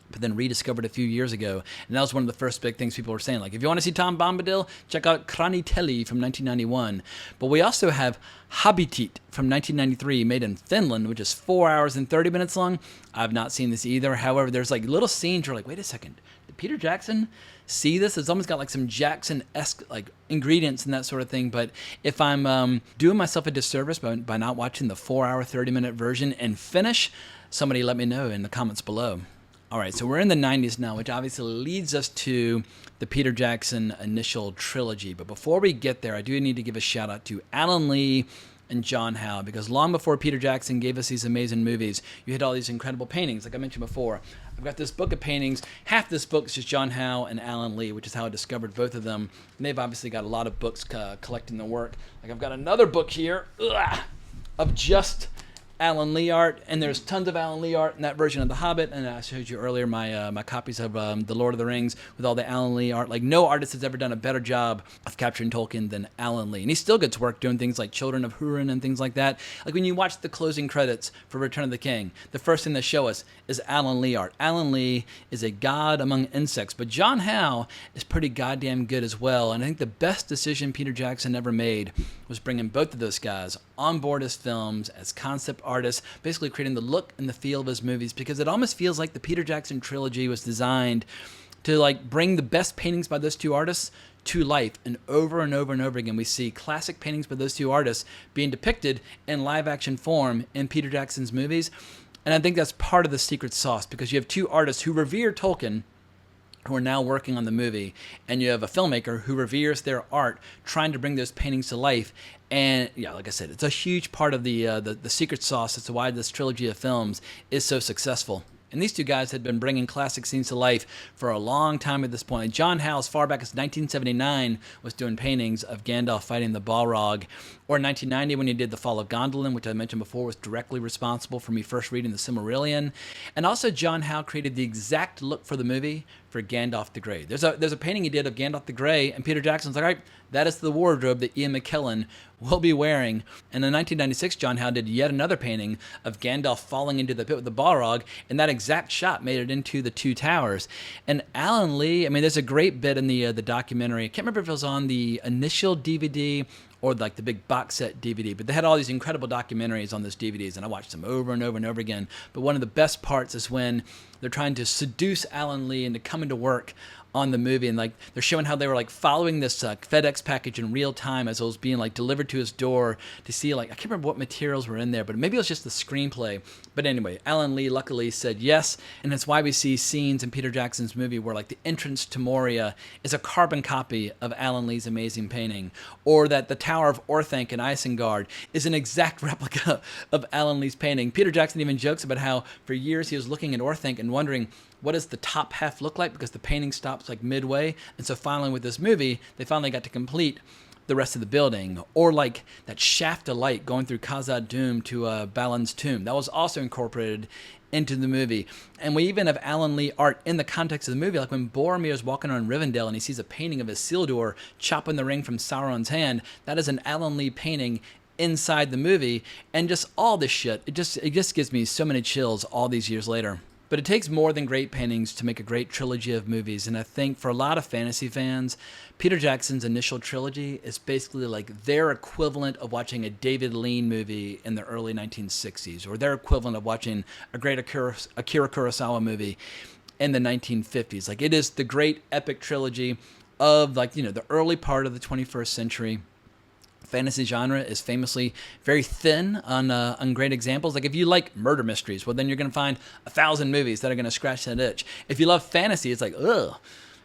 but then rediscovered a few years ago. And that was one of the first big things people were saying. Like, if you want to see Tom Bombadil, check out Kraniteli from 1991. But we also have Hobbit from 1993, made in Finland, which is 4 hours and 30 minutes long. I've not seen this either. However, there's like little scenes where like, wait a second, did Peter Jackson see this? It's almost got like some Jackson-esque like ingredients and that sort of thing. But if I'm doing myself a disservice by not watching the 4 hour, 30-minute version in Finnish, somebody let me know in the comments below. All right, so we're in the 90s now, which obviously leads us to the Peter Jackson initial trilogy. But before we get there, I do need to give a shout out to Alan Lee and John Howe, because long before Peter Jackson gave us these amazing movies, you had all these incredible paintings, like I mentioned before. I've got this book of paintings. Half this book is just John Howe and Alan Lee, which is how I discovered both of them. And they've obviously got a lot of books collecting their work. Like I've got another book here of just Alan Lee art, and there's tons of Alan Lee art in that version of The Hobbit, and I showed you earlier my copies of The Lord of the Rings with all the Alan Lee art. Like, no artist has ever done a better job of capturing Tolkien than Alan Lee, and he still gets work doing things like Children of Hurin and things like that. Like when you watch the closing credits for Return of the King, the first thing they show us is Alan Lee art. Alan Lee is a god among insects, but John Howe is pretty goddamn good as well, and I think the best decision Peter Jackson ever made was bringing both of those guys on board his films as concept artists, basically creating the look and the feel of his movies, because it almost feels like the Peter Jackson trilogy was designed to like bring the best paintings by those two artists to life. And over and over and over again, we see classic paintings by those two artists being depicted in live action form in Peter Jackson's movies. And I think that's part of the secret sauce, because you have two artists who revere Tolkien, who are now working on the movie, and you have a filmmaker who reveres their art, trying to bring those paintings to life. And yeah, like I said, it's a huge part of the secret sauce as to why this trilogy of films is so successful. And these two guys had been bringing classic scenes to life for a long time at this point. John Howe, as far back as 1979, was doing paintings of Gandalf fighting the Balrog. Or 1990, when he did The Fall of Gondolin, which I mentioned before, was directly responsible for me first reading the Silmarillion. And also, John Howe created the exact look for the movie for Gandalf the Grey. There's a painting he did of Gandalf the Grey, and Peter Jackson's like, all right, that is the wardrobe that Ian McKellen will be wearing. And in 1996, John Howe did yet another painting of Gandalf falling into the pit with the Balrog, and that exact shot made it into the Two Towers. And Alan Lee, I mean, there's a great bit in the documentary. I can't remember if it was on the initial DVD or like the big box set DVD, but they had all these incredible documentaries on those DVDs, and I watched them over and over and over again. But one of the best parts is when they're trying to seduce Alan Lee into coming to work on the movie, and like they're showing how they were like following this FedEx package in real time as it was being like delivered to his door to see, like, I can't remember what materials were in there, but maybe it was just the screenplay. But anyway, Alan Lee luckily said yes, and that's why we see scenes in Peter Jackson's movie where like the entrance to Moria is a carbon copy of Alan Lee's amazing painting, or that the Tower of Orthanc in Isengard is an exact replica of Alan Lee's painting. Peter Jackson even jokes about how for years he was looking at Orthanc and wondering, what does the top half look like? Because the painting stops like midway. And so finally with this movie, they finally got to complete the rest of the building. Or like that shaft of light going through Khazad-dûm to Balin's tomb. That was also incorporated into the movie. And we even have Alan Lee art in the context of the movie, like when Boromir is walking around Rivendell and he sees a painting of Isildur chopping the ring from Sauron's hand. That is an Alan Lee painting inside the movie. And just all this shit, it just gives me so many chills all these years later. But it takes more than great paintings to make a great trilogy of movies, and I think for a lot of fantasy fans, Peter Jackson's initial trilogy is basically like their equivalent of watching a David Lean movie in the early 1960s, or their equivalent of watching a great Akira Kurosawa movie in the 1950s. Like, it is the great epic trilogy of, like, you know, the early part of the 21st century. Fantasy genre is famously very thin on great examples. Like, if you like murder mysteries, well, then you're going to find 1,000 movies that are going to scratch that itch. If you love fantasy, it's like, ugh,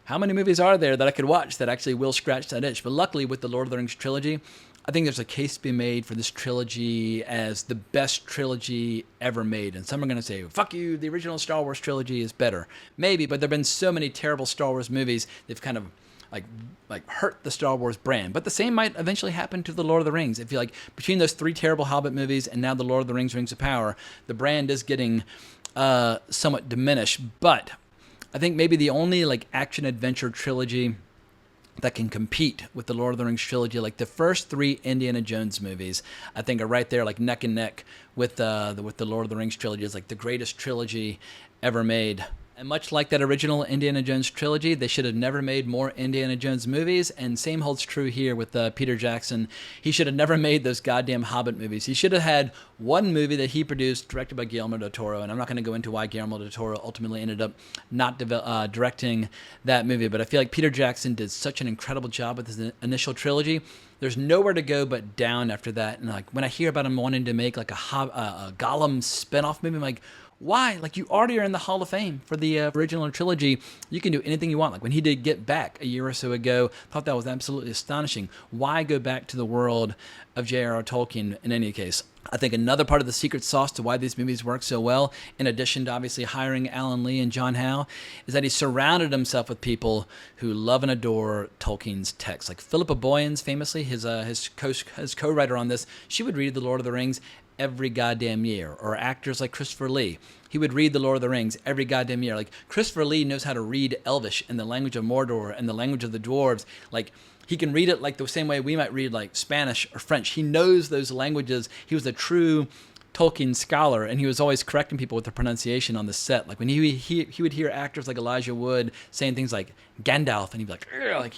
how many movies are there that I could watch that actually will scratch that itch? But luckily, with the Lord of the Rings trilogy, I think there's a case to be made for this trilogy as the best trilogy ever made. And some are going to say, fuck you, the original Star Wars trilogy is better. Maybe, but there have been so many terrible Star Wars movies, they've kind of like hurt the Star Wars brand. But the same might eventually happen to the Lord of the Rings. If you like, between those 3 terrible Hobbit movies and now the Lord of the Rings, Rings of Power, the brand is getting somewhat diminished. But I think maybe the only like action adventure trilogy that can compete with the Lord of the Rings trilogy, like the first 3 Indiana Jones movies, I think are right there, like neck and neck with the Lord of the Rings trilogy. It's like the greatest trilogy ever made. And much like that original Indiana Jones trilogy, they should have never made more Indiana Jones movies. And same holds true here with Peter Jackson. He should have never made those goddamn Hobbit movies. He should have had one movie that he produced, directed by Guillermo del Toro. And I'm not going to go into why Guillermo del Toro ultimately ended up not directing that movie. But I feel like Peter Jackson did such an incredible job with his initial trilogy. There's nowhere to go but down after that. And like when I hear about him wanting to make like a Gollum spinoff movie, I'm like, why? Like, you already are in the Hall of Fame for the original trilogy. You can do anything you want. Like when he did Get Back a year or so ago, thought that was absolutely astonishing. Why go back to the world of J.R.R. Tolkien in any case? I think another part of the secret sauce to why these movies work so well, in addition to obviously hiring Alan Lee and John Howe, is that he surrounded himself with people who love and adore Tolkien's text. Like Philippa Boyens, famously, his co-writer on this, she would read The Lord of the Rings every goddamn year. Or actors like Christopher Lee, he would read The Lord of the Rings every goddamn year. Like Christopher Lee knows how to read Elvish and the language of Mordor and the language of the dwarves. Like he can read it like the same way we might read like Spanish or French. He knows those languages. He was a true Tolkien scholar, and he was always correcting people with the pronunciation on the set. Like when he would hear actors like Elijah Wood saying things like Gandalf, and he'd be like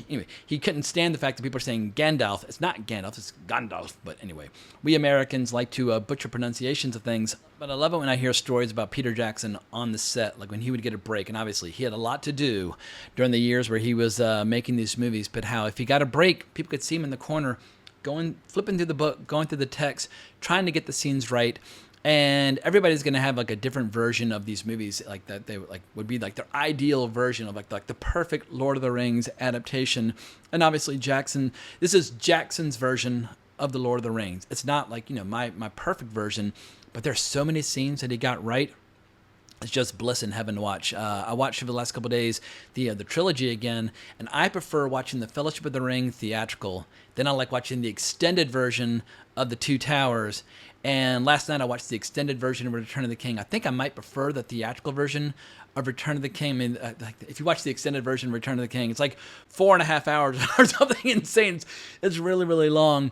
anyway, he couldn't stand the fact that people are saying Gandalf. It's not Gandalf, it's Gandalf. But anyway, we Americans like to butcher pronunciations of things. But I love it when I hear stories about Peter Jackson on the set, like when he would get a break. And obviously, he had a lot to do during the years where he was making these movies. But how if he got a break, people could see him in the corner, flipping through the book, going through the text, trying to get the scenes right. And everybody's going to have like a different version of these movies, like that they like would be like their ideal version of like the perfect Lord of the Rings adaptation. And obviously this is Jackson's version of the Lord of the Rings. It's not like, my perfect version, but there's so many scenes that he got right. It's just bliss in heaven to watch. I watched for the last couple of days the trilogy again, and I prefer watching the Fellowship of the Ring theatrical. Then I like watching the extended version of The Two Towers. And last night I watched the extended version of Return of the King. I think I might prefer the theatrical version of Return of the King. I mean, if you watch the extended version of Return of the King, it's like 4.5 hours or something insane. It's really, really long.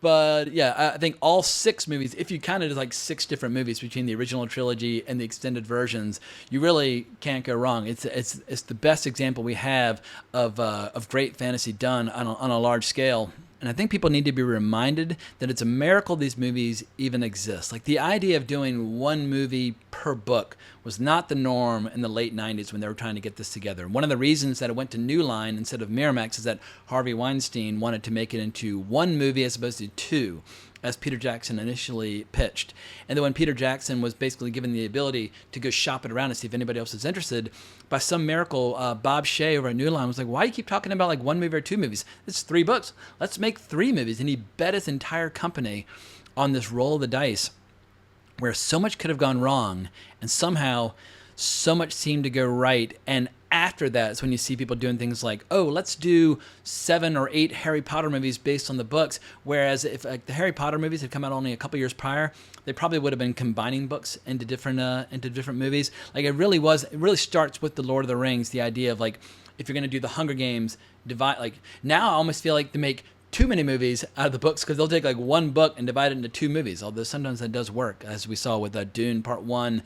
But yeah, I think all 6 movies, if you counted like 6 different movies between the original trilogy and the extended versions, you really can't go wrong. It's the best example we have of great fantasy done on a large scale. And I think people need to be reminded that it's a miracle these movies even exist. Like the idea of doing one movie per book was not the norm in the late 90s when they were trying to get this together. One of the reasons that it went to New Line instead of Miramax is that Harvey Weinstein wanted to make it into one movie as opposed to 2, as Peter Jackson initially pitched. And then when Peter Jackson was basically given the ability to go shop it around and see if anybody else is interested, by some miracle, Bob Shea over at New Line was like, why do you keep talking about like one movie or 2 movies? It's 3 books. Let's make 3 movies. And he bet his entire company on this roll of the dice where so much could have gone wrong and somehow so much seemed to go right. And after that is when you see people doing things like, oh, let's do 7 or 8 Harry Potter movies based on the books. Whereas if like, the Harry Potter movies had come out only a couple years prior, they probably would have been combining books into different movies. Like it really starts with the Lord of the Rings. The idea of like, if you're going to do the Hunger Games, divide. Like now I almost feel like they make too many movies out of the books because they'll take like one book and divide it into 2 movies. Although sometimes that does work, as we saw with Dune Part 1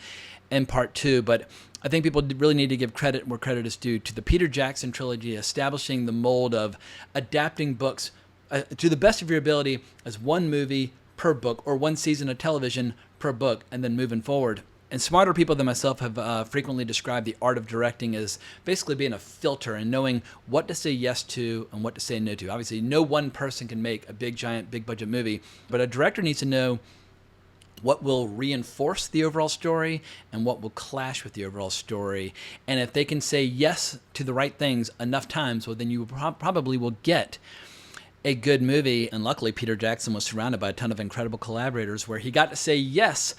and Part 2. But I think people really need to give credit where credit is due to the Peter Jackson trilogy, establishing the mold of adapting books to the best of your ability as one movie per book or one season of television per book, and then moving forward. And smarter people than myself have frequently described the art of directing as basically being a filter and knowing what to say yes to and what to say no to. Obviously, no one person can make a big, giant, big budget movie, but a director needs to know what will reinforce the overall story and what will clash with the overall story. And if they can say yes to the right things enough times, well, then you probably will get a good movie. And luckily, Peter Jackson was surrounded by a ton of incredible collaborators where he got to say yes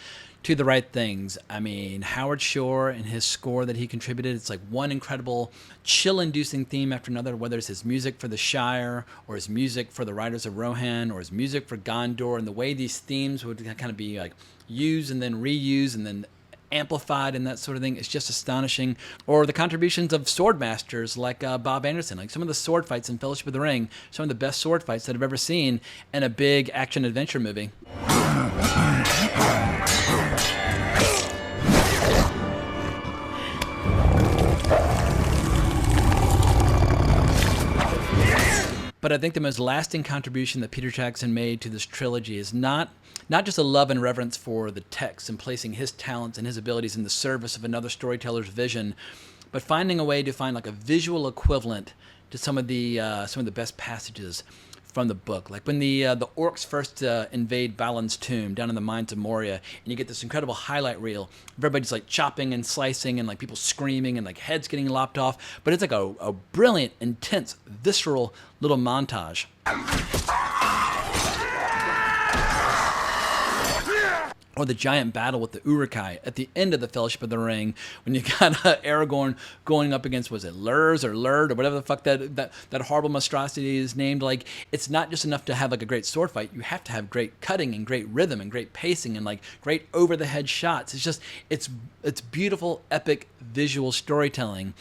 to the right things. I mean, Howard Shore and his score that he contributed, it's like one incredible chill-inducing theme after another, whether it's his music for the Shire or his music for the Riders of Rohan or his music for Gondor, and the way these themes would kind of be like used and then reused and then amplified and that sort of thing. It's just astonishing. Or the contributions of sword masters like Bob Anderson, like some of the sword fights in Fellowship of the Ring, some of the best sword fights that I've ever seen in a big action-adventure movie. But I think the most lasting contribution that Peter Jackson made to this trilogy is not just a love and reverence for the text and placing his talents and his abilities in the service of another storyteller's vision, but finding a way to find like a visual equivalent to some of the best passages from the book. Like when the orcs first invade Balin's tomb down in the mines of Moria, and you get this incredible highlight reel. Everybody's like chopping and slicing and like people screaming and like heads getting lopped off. But it's like a brilliant, intense, visceral little montage. Or the giant battle with the Uruk-hai at the end of the Fellowship of the Ring, when you got Aragorn going up against, was it Lurs or Lurd or whatever the fuck that horrible monstrosity is named. Like, it's not just enough to have like a great sword fight. You have to have great cutting and great rhythm and great pacing and like great over the head shots. It's just it's beautiful, epic visual storytelling.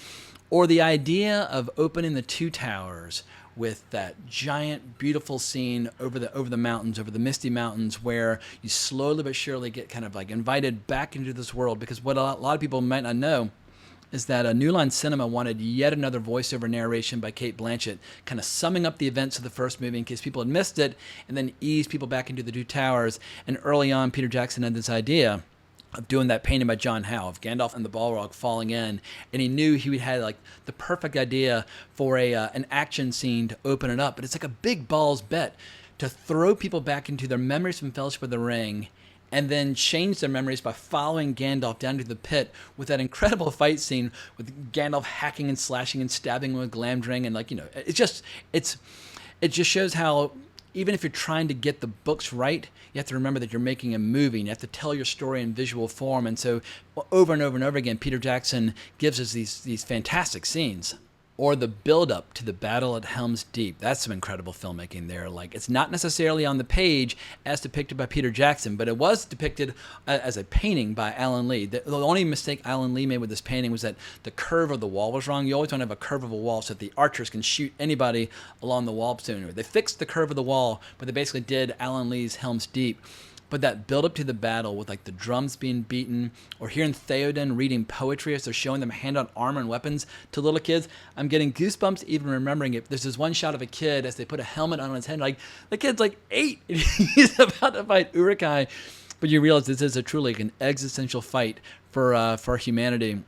Or the idea of opening the two towers with that giant, beautiful scene over the mountains, over the misty mountains, where you slowly but surely get kind of like invited back into this world. Because what a lot of people might not know is that New Line Cinema wanted yet another voiceover narration by Cate Blanchett, kind of summing up the events of the first movie in case people had missed it, and then ease people back into the two towers. And early on, Peter Jackson had this idea of doing that painting by John Howe of Gandalf and the Balrog falling in, and he knew he would have like the perfect idea for an action scene to open it up. But it's like a big balls bet to throw people back into their memories from Fellowship of the Ring, and then change their memories by following Gandalf down to the pit with that incredible fight scene with Gandalf hacking and slashing and stabbing with Glamdring, and like, you know, it just shows how, even if you're trying to get the books right, you have to remember that you're making a movie and you have to tell your story in visual form. And so over and over and over again, Peter Jackson gives us these fantastic scenes. Or the build-up to the battle at Helm's Deep. That's some incredible filmmaking there. Like, it's not necessarily on the page as depicted by Peter Jackson, but it was depicted as a painting by Alan Lee. The only mistake Alan Lee made with this painting was that the curve of the wall was wrong. You always want to have a curve of a wall so that the archers can shoot anybody along the wall sooner. They fixed the curve of the wall, but they basically did Alan Lee's Helm's Deep. But that build up to the battle with like the drums being beaten, or hearing Theoden reading poetry as they're showing them hand out armor and weapons to little kids, I'm getting goosebumps even remembering it. There's this one shot of a kid as they put a helmet on his head, like the kid's like 8 and he's about to fight Uruk-hai, but you realize this is truly an existential fight for humanity.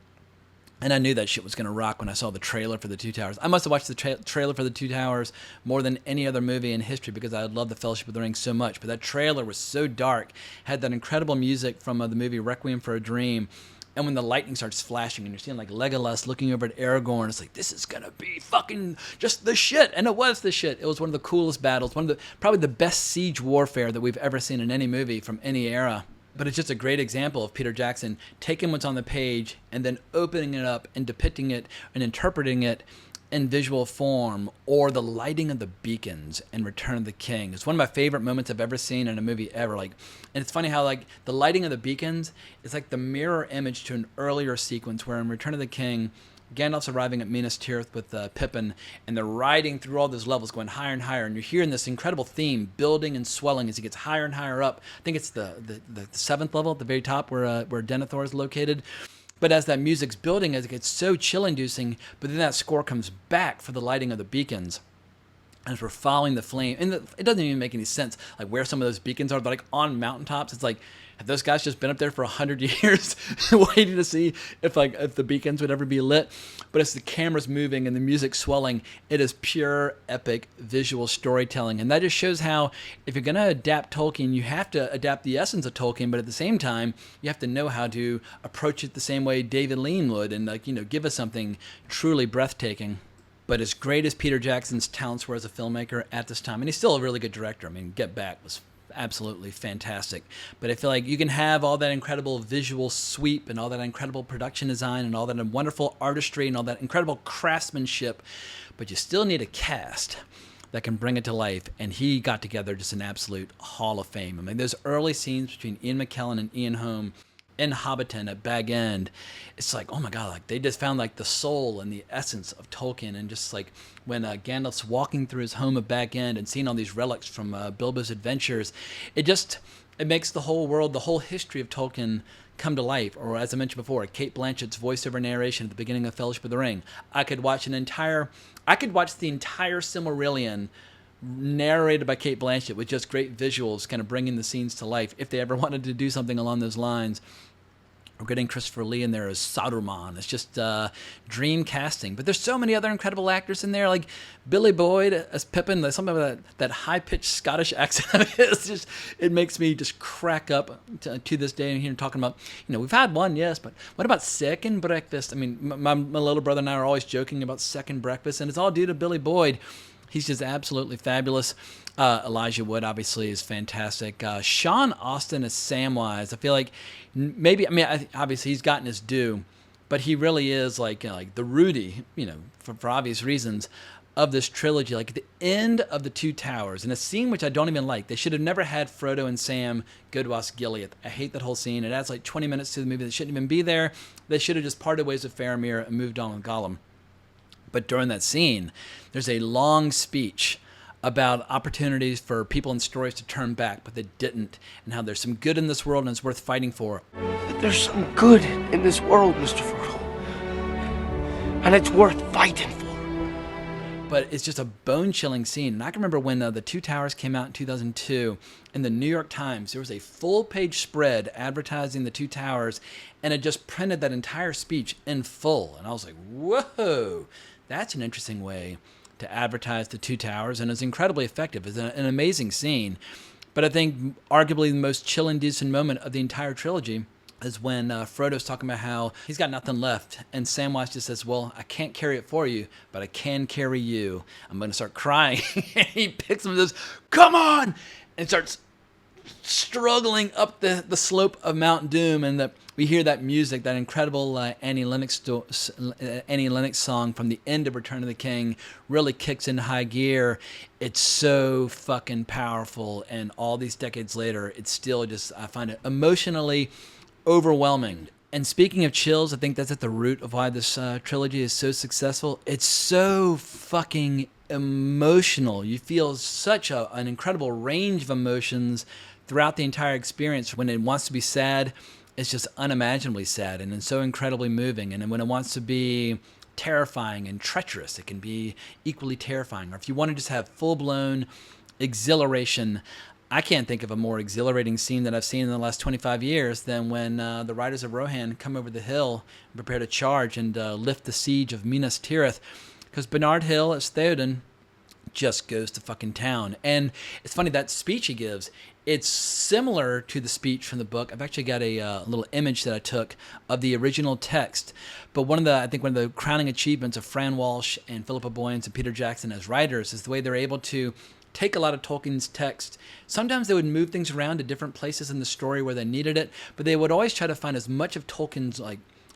And I knew that shit was going to rock when I saw the trailer for The Two Towers. I must have watched the trailer for The Two Towers more than any other movie in history because I love The Fellowship of the Ring so much. But that trailer was so dark, had that incredible music from the movie Requiem for a Dream. And when the lightning starts flashing and you're seeing like Legolas looking over at Aragorn, it's like, this is going to be fucking just the shit. And it was the shit. It was one of the coolest battles, probably the best siege warfare that we've ever seen in any movie from any era. But it's just a great example of Peter Jackson taking what's on the page and then opening it up and depicting it and interpreting it in visual form. Or the lighting of the beacons in Return of the King. It's one of my favorite moments I've ever seen in a movie ever. Like, and it's funny how like the lighting of the beacons is like the mirror image to an earlier sequence where in Return of the King, Gandalf's arriving at Minas Tirith with Pippin, and they're riding through all those levels, going higher and higher, and you're hearing this incredible theme building and swelling as he gets higher and higher up. I think it's the 7th level at the very top where Denethor is located. But as that music's building, as it gets so chill-inducing, but then that score comes back for the lighting of the beacons. As we're following the flame, and it doesn't even make any sense, like where some of those beacons are. They're like on mountaintops. It's like, have those guys just been up there for 100 years waiting to see if the beacons would ever be lit? But as the camera's moving and the music swelling, it is pure epic visual storytelling. And that just shows how if you're going to adapt Tolkien, you have to adapt the essence of Tolkien, but at the same time, you have to know how to approach it the same way David Lean would and give us something truly breathtaking. But as great as Peter Jackson's talents were as a filmmaker at this time, and he's still a really good director. I mean, Get Back was absolutely fantastic. But I feel like you can have all that incredible visual sweep and all that incredible production design and all that wonderful artistry and all that incredible craftsmanship, but you still need a cast that can bring it to life. And he got together just an absolute hall of fame. I mean, those early scenes between Ian McKellen and Ian Holm in Hobbiton at Bag End, it's like, oh my God, like they just found like the soul and the essence of Tolkien. And just like when Gandalf's walking through his home of Bag End and seeing all these relics from Bilbo's adventures, it makes the whole world, the whole history of Tolkien come to life. Or as I mentioned before, Kate Blanchett's voiceover narration at the beginning of Fellowship of the Ring. I could watch the entire Silmarillion narrated by Kate Blanchett with just great visuals, kind of bringing the scenes to life if they ever wanted to do something along those lines. We're getting Christopher Lee in there as Saruman. It's just dream casting. But there's so many other incredible actors in there, like Billy Boyd as Pippin. There's something about that high-pitched Scottish accent of his. It makes me just crack up to this day. And here talking about, we've had one, yes, but what about second breakfast? I mean, my little brother and I are always joking about second breakfast, and it's all due to Billy Boyd. He's just absolutely fabulous. Elijah Wood obviously is fantastic. Sean Astin as Samwise. I feel like obviously he's gotten his due, but he really is like the Rudy, for obvious reasons, of this trilogy. Like at the end of the Two Towers, in a scene which I don't even like, they should have never had Frodo and Sam go to Osgiliath. I hate that whole scene. It adds like 20 minutes to the movie that shouldn't even be there. They should have just parted ways with Faramir and moved on with Gollum. But during that scene, there's a long speech about opportunities for people and stories to turn back, but they didn't, and how there's some good in this world and it's worth fighting for. There's some good in this world, Mr. Frodo, and it's worth fighting for. But it's just a bone-chilling scene. And I can remember when The Two Towers came out in 2002, in the New York Times, there was a full-page spread advertising The Two Towers, and it just printed that entire speech in full. And I was like, whoa, that's an interesting way to advertise The Two Towers, and it's incredibly effective. It's an amazing scene. But I think arguably the most chill-inducing moment of the entire trilogy is when Frodo's talking about how he's got nothing left, and Samwise just says, well, I can't carry it for you, but I can carry you. I'm going to start crying. And he picks him and says, come on! And starts struggling up the slope of Mount Doom, and we hear that music, that incredible Annie Lennox song from the end of Return of the King really kicks into high gear. It's so fucking powerful, and all these decades later, it's still just, I find it emotionally overwhelming. And speaking of chills, I think that's at the root of why this trilogy is so successful. It's so fucking emotional. You feel such an incredible range of emotions throughout the entire experience. When it wants to be sad, it's just unimaginably sad, and it's so incredibly moving. And when it wants to be terrifying and treacherous, it can be equally terrifying. Or if you want to just have full-blown exhilaration, I can't think of a more exhilarating scene that I've seen in the last 25 years than when the riders of Rohan come over the hill and prepare to charge and lift the siege of Minas Tirith. Because Bernard Hill as Theoden just goes to fucking town. And it's funny, that speech he gives, it's similar to the speech from the book. I've actually got a little image that I took of the original text. But one of the crowning achievements of Fran Walsh and Philippa Boyens and Peter Jackson as writers is the way they're able to take a lot of Tolkien's text. Sometimes they would move things around to different places in the story where they needed it, but they would always try to find as much of Tolkien's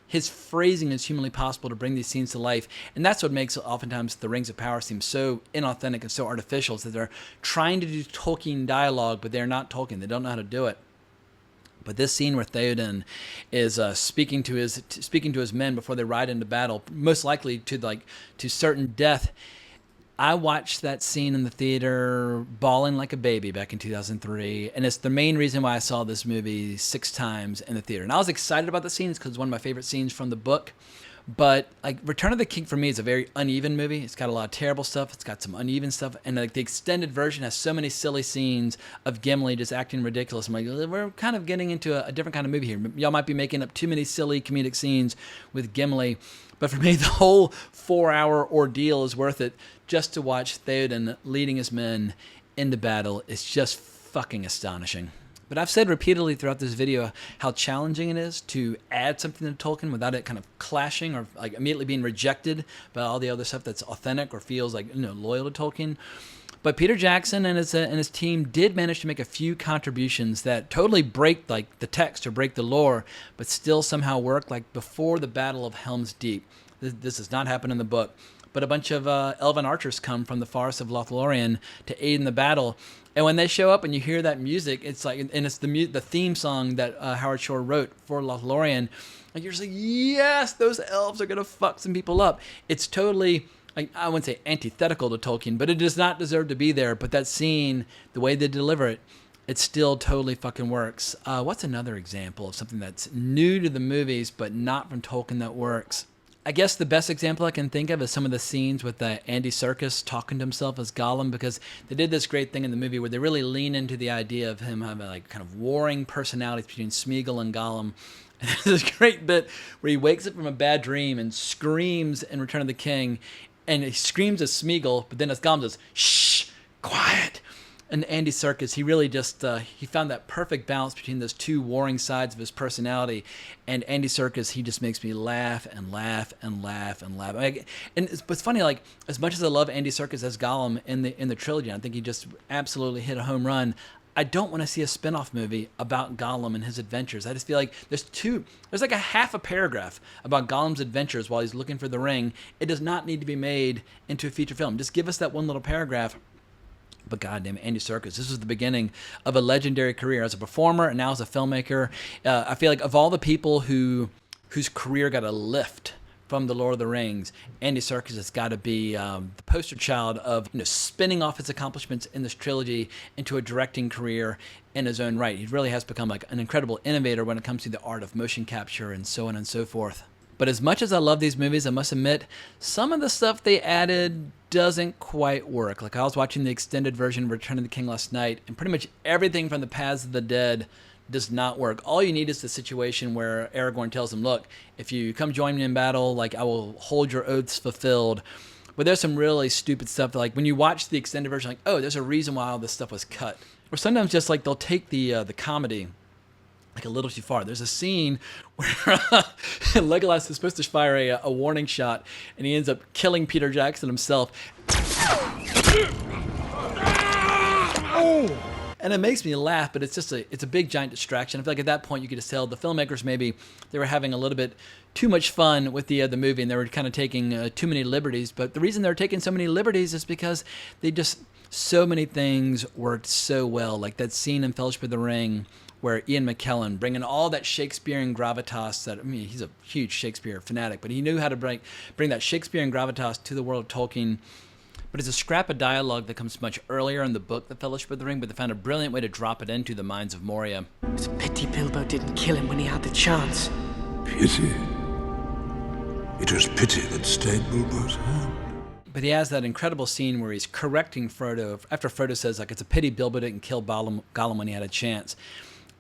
his phrasing as humanly possible to bring these scenes to life. And that's what makes oftentimes the Rings of Power seem so inauthentic and so artificial, is that they're trying to do Tolkien dialogue, but they're not Tolkien. They don't know how to do it. But this scene where Theoden is speaking to his men before they ride into battle, most likely to certain death. I watched that scene in the theater bawling like a baby back in 2003, and it's the main reason why I saw this movie 6 times in the theater. And I was excited about the scenes because it's one of my favorite scenes from the book. But Return of the King for me is a very uneven movie. It's got a lot of terrible stuff. It's got some uneven stuff. And the extended version has so many silly scenes of Gimli just acting ridiculous. I'm like, we're kind of getting into a different kind of movie here. Y'all might be making up too many silly comedic scenes with Gimli. But for me, the whole 4-hour ordeal is worth it just to watch Theoden leading his men into battle. It's just fucking astonishing. But I've said repeatedly throughout this video how challenging it is to add something to Tolkien without it kind of clashing or immediately being rejected by all the other stuff that's authentic or feels loyal to Tolkien. But Peter Jackson and his team did manage to make a few contributions that totally break like the text or break the lore, but still somehow work, like before the Battle of Helm's Deep. This does not happen in the book, but a bunch of elven archers come from the forest of Lothlorien to aid in the battle. And when they show up and you hear that music, it's like, and it's the theme song that Howard Shore wrote for Lothlorien. Like, you're just like, yes, those elves are gonna fuck some people up. It's totally, I wouldn't say antithetical to Tolkien, but it does not deserve to be there. But that scene, the way they deliver it, it still totally fucking works. What's another example of something that's new to the movies but not from Tolkien that works? I guess the best example I can think of is some of the scenes with Andy Serkis talking to himself as Gollum, because they did this great thing in the movie where they really lean into the idea of him having like kind of warring personalities between Smeagol and Gollum. And there's this great bit where he wakes up from a bad dream and screams in Return of the King, and he screams as Smeagol, but then as Gollum says, "Shh, quiet." And Andy Serkis, he really just, he found that perfect balance between those two warring sides of his personality. And Andy Serkis, he just makes me laugh and laugh and laugh and laugh. And it's funny, like, as much as I love Andy Serkis as Gollum in the trilogy, I think he just absolutely hit a home run. I don't want to see a spin-off movie about Gollum and his adventures. I just feel like there's like a half a paragraph about Gollum's adventures while he's looking for the ring. It does not need to be made into a feature film. Just give us that one little paragraph. But goddamn, Andy Serkis, this was the beginning of a legendary career as a performer and now as a filmmaker. I feel like of all the people whose career got a lift from The Lord of the Rings, Andy Serkis has got to be the poster child of spinning off his accomplishments in this trilogy into a directing career in his own right. He really has become like an incredible innovator when it comes to the art of motion capture and so on and so forth. But as much as I love these movies, I must admit, some of the stuff they added doesn't quite work. Like, I was watching the extended version of Return of the King last night, and pretty much everything from the Paths of the Dead does not work. All you need is the situation where Aragorn tells him, look, if you come join me in battle, like, I will hold your oaths fulfilled. But there's some really stupid stuff that, like, when you watch the extended version, like, oh, there's a reason why all this stuff was cut. Or sometimes just, like, they'll take the comedy like a little too far. There's a scene where Legolas is supposed to fire a warning shot, and he ends up killing Peter Jackson himself. And it makes me laugh, but it's just it's a big giant distraction. I feel like at that point you could just tell the filmmakers maybe they were having a little bit too much fun with the movie, and they were kind of taking too many liberties. But the reason they're taking so many liberties is because so many things worked so well. Like that scene in Fellowship of the Ring where Ian McKellen, bringing all that Shakespearean gravitas that, I mean, he's a huge Shakespeare fanatic, but he knew how to bring that Shakespearean gravitas to the world of Tolkien. But it's a scrap of dialogue that comes much earlier in the book, The Fellowship of the Ring, but they found a brilliant way to drop it into the Mines of Moria. It's a pity Bilbo didn't kill him when he had the chance. Pity? It was pity that stayed Bilbo's hand. But he has that incredible scene where he's correcting Frodo, after Frodo says, like, it's a pity Bilbo didn't kill Gollum when he had a chance.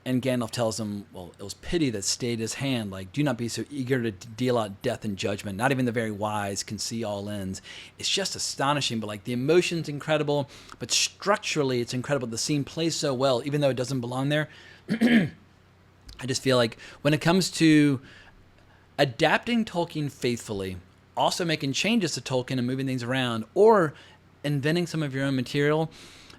And Gandalf tells him, well, it was pity that stayed his hand. Like, do not be so eager to deal out death and judgment. Not even the very wise can see all ends. It's just astonishing, but like the emotion's incredible, but structurally it's incredible. The scene plays so well, even though it doesn't belong there. I just feel like when it comes to adapting Tolkien faithfully, also making changes to Tolkien and moving things around, or inventing some of your own material,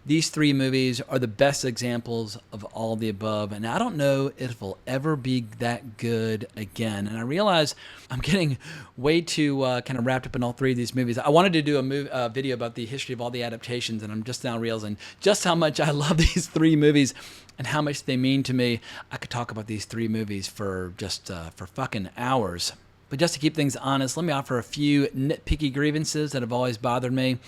these three movies are the best examples of all the above, and I don't know if it'll ever be that good again. And I realize I'm getting way too kind of wrapped up in all three of these movies. I wanted to do a video about the history of all the adaptations, and I'm just now realizing just how much I love these three movies and how much they mean to me. I could talk about these three movies for just for fucking hours. But just to keep things honest, let me offer a few nitpicky grievances that have always bothered me.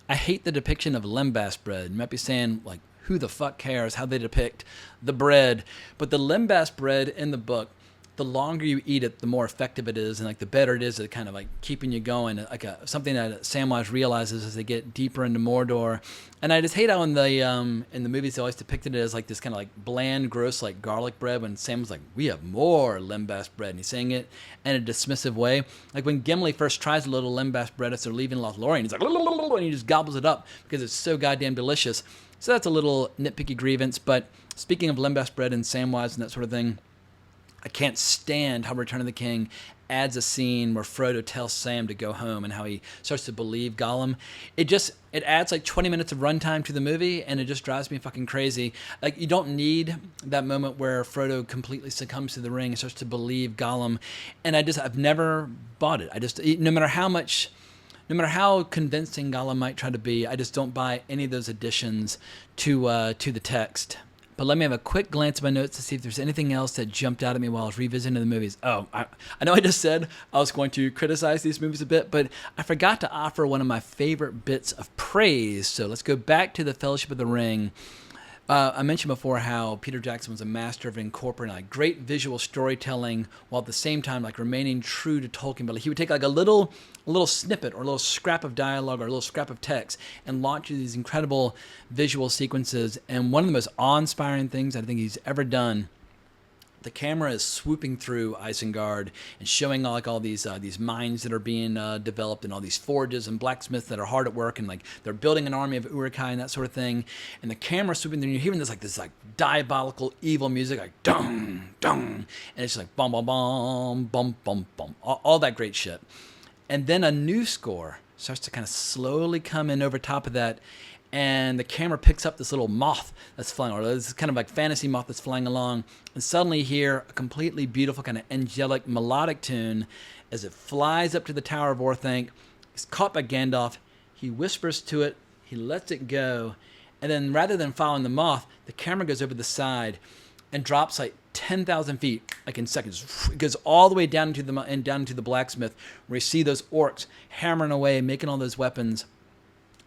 I hate the depiction of lembas bread. You might be saying, like, who the fuck cares how they depict the bread? But the lembas bread in the book, the longer you eat it, the more effective it is, and like the better it is at kind of like keeping you going. Like something that Samwise realizes as they get deeper into Mordor. And I just hate how in the movies they always depicted it as like this kind of like bland, gross, like garlic bread. When Sam's like, "We have more lembas bread," and he's saying it in a dismissive way. Like when Gimli first tries a little lembas bread as they're leaving Lothlorien, he's like, and he just gobbles it up because it's so goddamn delicious. So that's a little nitpicky grievance. But speaking of lembas bread and Samwise and that sort of thing, I can't stand how Return of the King adds a scene where Frodo tells Sam to go home and how he starts to believe Gollum. It adds like 20 minutes of runtime to the movie, and it just drives me fucking crazy. Like, you don't need that moment where Frodo completely succumbs to the ring and starts to believe Gollum. And I've never bought it. No matter how convincing Gollum might try to be, I just don't buy any of those additions to the text. But let me have a quick glance at my notes to see if there's anything else that jumped out at me while I was revisiting the movies. Oh, I know I just said I was going to criticize these movies a bit, but I forgot to offer one of my favorite bits of praise. So let's go back to the Fellowship of the Ring. I mentioned before how Peter Jackson was a master of incorporating like great visual storytelling while at the same time like remaining true to Tolkien. But like, he would take like a little snippet or a little scrap of dialogue or a little scrap of text and launch these incredible visual sequences. And one of the most awe-inspiring things I think he's ever done, the camera is swooping through Isengard and showing all these mines that are being developed and all these forges and blacksmiths that are hard at work and like they're building an army of Uruk-hai and that sort of thing. And the camera swooping through, and you're hearing this diabolical evil music like dung dung, and it's just like bum bum bum bum bum bum, all that great shit. And then a new score starts to kind of slowly come in over top of that. And the camera picks up this little moth that's flying, or this kind of like fantasy moth that's flying along. And suddenly you hear a completely beautiful kind of angelic melodic tune as it flies up to the Tower of Orthanc. It's caught by Gandalf. He whispers to it. He lets it go. And then rather than following the moth, the camera goes over the side and drops like 10,000 feet, like in seconds. It goes all the way down into the blacksmith, where you see those orcs hammering away, making all those weapons.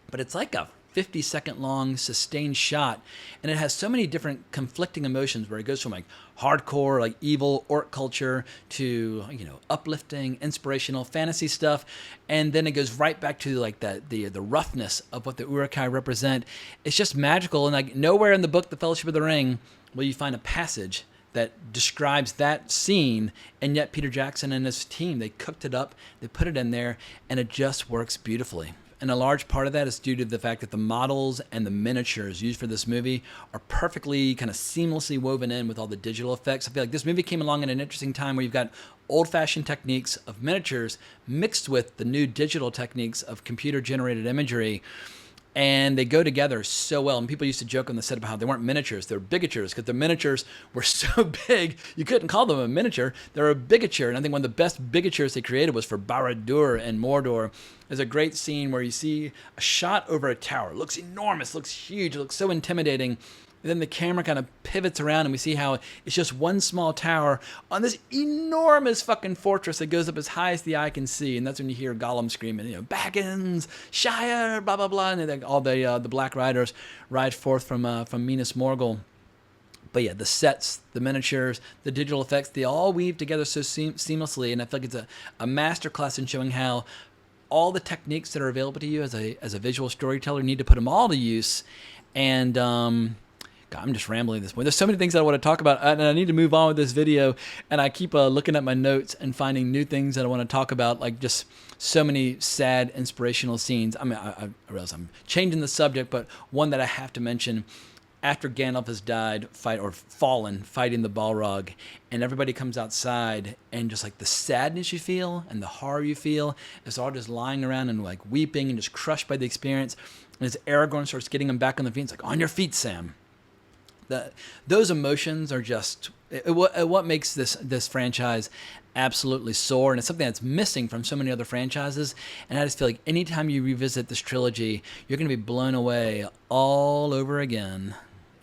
But it's like a 50-second long sustained shot, and it has so many different conflicting emotions where it goes from like hardcore like evil orc culture to uplifting inspirational fantasy stuff, and then it goes right back to like the roughness of what the Uruk-hai represent. It's just magical, and like nowhere in the book The Fellowship of the Ring will you find a passage that describes that scene, and yet Peter Jackson and his team, they cooked it up, they put it in there, and it just works beautifully. And a large part of that is due to the fact that the models and the miniatures used for this movie are perfectly kind of seamlessly woven in with all the digital effects. I feel like this movie came along at an interesting time where you've got old-fashioned techniques of miniatures mixed with the new digital techniques of computer-generated imagery. And they go together so well. And people used to joke on the set about how they weren't miniatures, they were bigatures, because the miniatures were so big, you couldn't call them a miniature. They were a bigature. And I think one of the best bigatures they created was for Barad-dûr and Mordor. There's a great scene where you see a shot over a tower. It looks enormous, looks huge, it looks so intimidating. And then the camera kind of pivots around and we see how it's just one small tower on this enormous fucking fortress that goes up as high as the eye can see. And that's when you hear Gollum screaming, Baggins, Shire, blah, blah, blah. And then all the Black Riders ride forth from Minas Morgul. But yeah, the sets, the miniatures, the digital effects, they all weave together so seamlessly. And I feel like it's a masterclass in showing how all the techniques that are available to you as a visual storyteller, you need to put them all to use. And God, I'm just rambling at this point. There's so many things that I want to talk about, and I need to move on with this video. And I keep looking at my notes and finding new things that I want to talk about, like just so many sad, inspirational scenes. I mean, I realize I'm changing the subject, but one that I have to mention. After Gandalf has died, fallen, fighting the Balrog, and everybody comes outside, and just like the sadness you feel and the horror you feel, it's all just lying around and like weeping and just crushed by the experience. And as Aragorn starts getting him back on the feet, it's like, on your feet, Sam. Those emotions are just what makes this franchise absolutely soar, and it's something that's missing from so many other franchises. And I just feel like anytime you revisit this trilogy, you're going to be blown away all over again.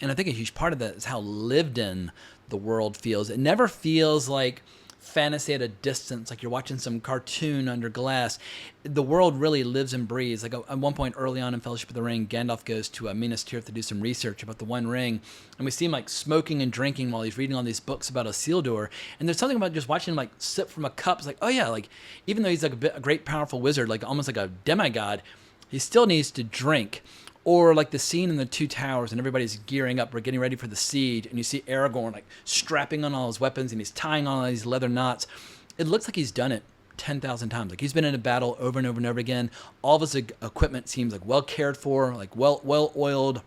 And I think a huge part of that is how lived in the world feels. It never feels like fantasy at a distance, like you're watching some cartoon under glass. The world really lives and breathes. Like at one point early on in Fellowship of the Ring, Gandalf goes to Minas Tirith to do some research about the One Ring, and we see him like smoking and drinking while he's reading all these books about Isildur. And there's something about just watching him like sip from a cup. It's like, oh yeah, like even though he's like a great powerful wizard, like almost like a demigod, he still needs to drink. Or like the scene in the Two Towers and everybody's gearing up, we're getting ready for the siege, and you see Aragorn like strapping on all his weapons and he's tying on all these leather knots. It looks like he's done it 10,000 times. Like he's been in a battle over and over and over again. All of his equipment seems like well cared for, like well oiled,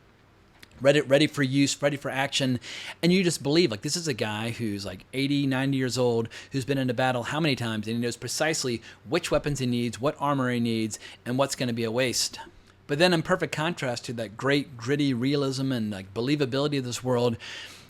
ready for use, ready for action. And you just believe, like, this is a guy who's like 80, 90 years old, who's been into battle how many times, and he knows precisely which weapons he needs, what armor he needs, and what's going to be a waste. But then in perfect contrast to that great gritty realism and like believability of this world,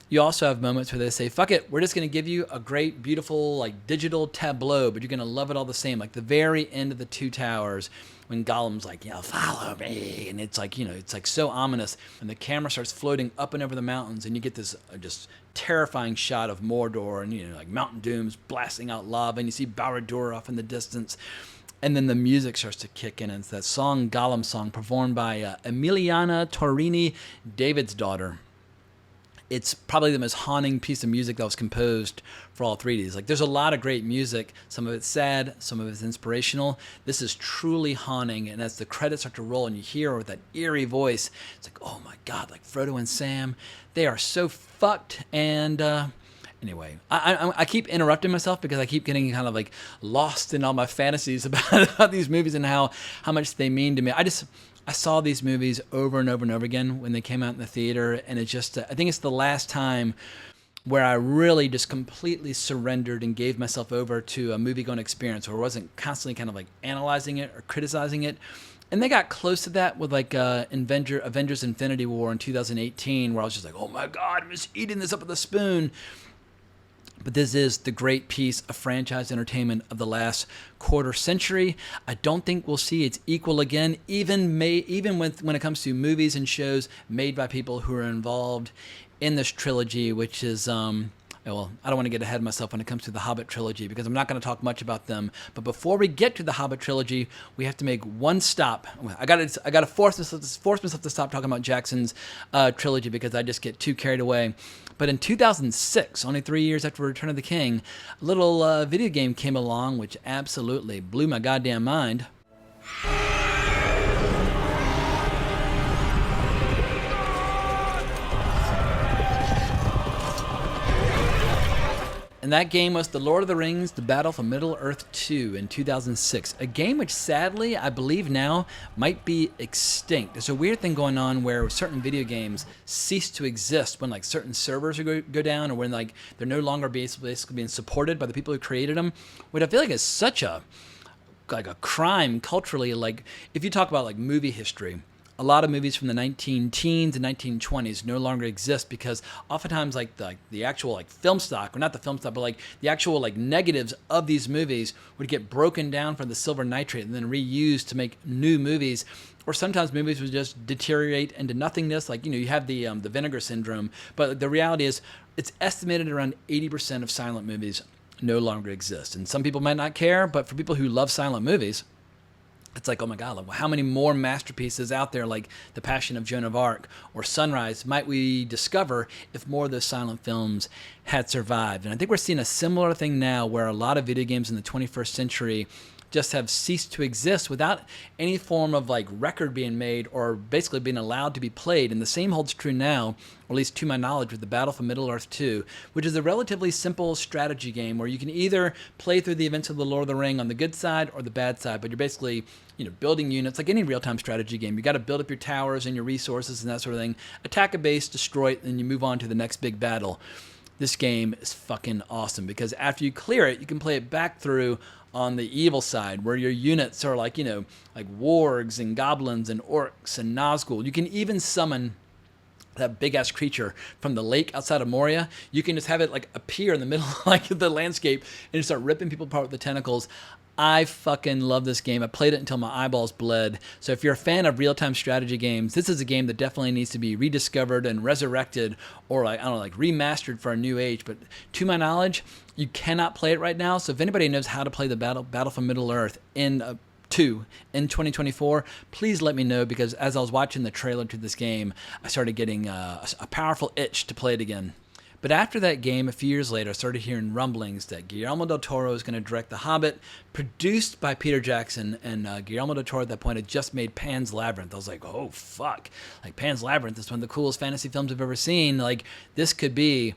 you also have moments where they say, fuck it, we're just going to give you a great, beautiful, like digital tableau, but you're going to love it all the same. Like the very end of the Two Towers, when Gollum's like, follow me. And it's like, it's like so ominous. And the camera starts floating up and over the mountains, and you get this just terrifying shot of Mordor and, like Mountain Dooms blasting out lava, and you see Barad-dûr off in the distance. And then the music starts to kick in, and it's that song, Gollum song, performed by Emiliana Torrini, David's daughter. It's probably the most haunting piece of music that was composed for all three of these. Like, there's a lot of great music. Some of it's sad, some of it's inspirational. This is truly haunting, and as the credits start to roll and you hear her with that eerie voice, it's like, oh my God, like Frodo and Sam, they are so fucked. And anyway, I keep interrupting myself because I keep getting kind of like lost in all my fantasies about these movies and how much they mean to me. I saw these movies over and over and over again when they came out in the theater, and it's just, I think it's the last time where I really just completely surrendered and gave myself over to a movie-going experience where I wasn't constantly kind of like analyzing it or criticizing it. And they got close to that with like Avengers Infinity War in 2018, where I was just like, oh my God, I'm just eating this up with a spoon. But this is the great piece of franchise entertainment of the last quarter century. I don't think we'll see its equal again, even when it comes to movies and shows made by people who are involved in this trilogy, which is, well, I don't want to get ahead of myself when it comes to the Hobbit trilogy because I'm not going to talk much about them. But before we get to the Hobbit trilogy, we have to make one stop. I got to force myself to stop talking about Jackson's trilogy because I just get too carried away. But in 2006, only 3 years after Return of the King, a little video game came along which absolutely blew my goddamn mind. And that game was The Lord of the Rings, The Battle for Middle-earth 2 in 2006. A game which sadly, I believe now, might be extinct. There's a weird thing going on where certain video games cease to exist when like certain servers go down or when like they're no longer basically being supported by the people who created them. What I feel like is such a crime culturally. Like if you talk about like movie history, a lot of movies from the 19-teens and 1920s no longer exist because oftentimes like the actual like film stock, or not the film stock, but like the actual like negatives of these movies would get broken down for the silver nitrate and then reused to make new movies. Or sometimes movies would just deteriorate into nothingness. Like, you have the vinegar syndrome. But the reality is it's estimated around 80% of silent movies no longer exist. And some people might not care, but for people who love silent movies, it's like, oh my God, how many more masterpieces out there like The Passion of Joan of Arc or Sunrise might we discover if more of those silent films had survived? And I think we're seeing a similar thing now where a lot of video games in the 21st century just have ceased to exist without any form of like record being made or basically being allowed to be played. And the same holds true now, or at least to my knowledge, with the Battle for Middle-earth 2, which is a relatively simple strategy game where you can either play through the events of the Lord of the Ring on the good side or the bad side, but you're basically building units like any real-time strategy game. You got to build up your towers and your resources and that sort of thing, attack a base, destroy it, and you move on to the next big battle. This game is fucking awesome because after you clear it, you can play it back through on the evil side where your units are like, like wargs and goblins and orcs and Nazgul. You can even summon that big ass creature from the lake outside of Moria. You can just have it like appear in the middle like of the landscape and just start ripping people apart with the tentacles. I fucking love this game. I played it until my eyeballs bled. So if you're a fan of real-time strategy games, this is a game that definitely needs to be rediscovered and resurrected or like remastered for a new age. But to my knowledge, you cannot play it right now. So if anybody knows how to play the Battle for Middle-earth in 2024, please let me know, because as I was watching the trailer to this game, I started getting a powerful itch to play it again. But after that game, a few years later, I started hearing rumblings that Guillermo del Toro is going to direct The Hobbit, produced by Peter Jackson, and Guillermo del Toro at that point had just made Pan's Labyrinth. I was like, oh, fuck. Like, Pan's Labyrinth is one of the coolest fantasy films I've ever seen. Like, this could be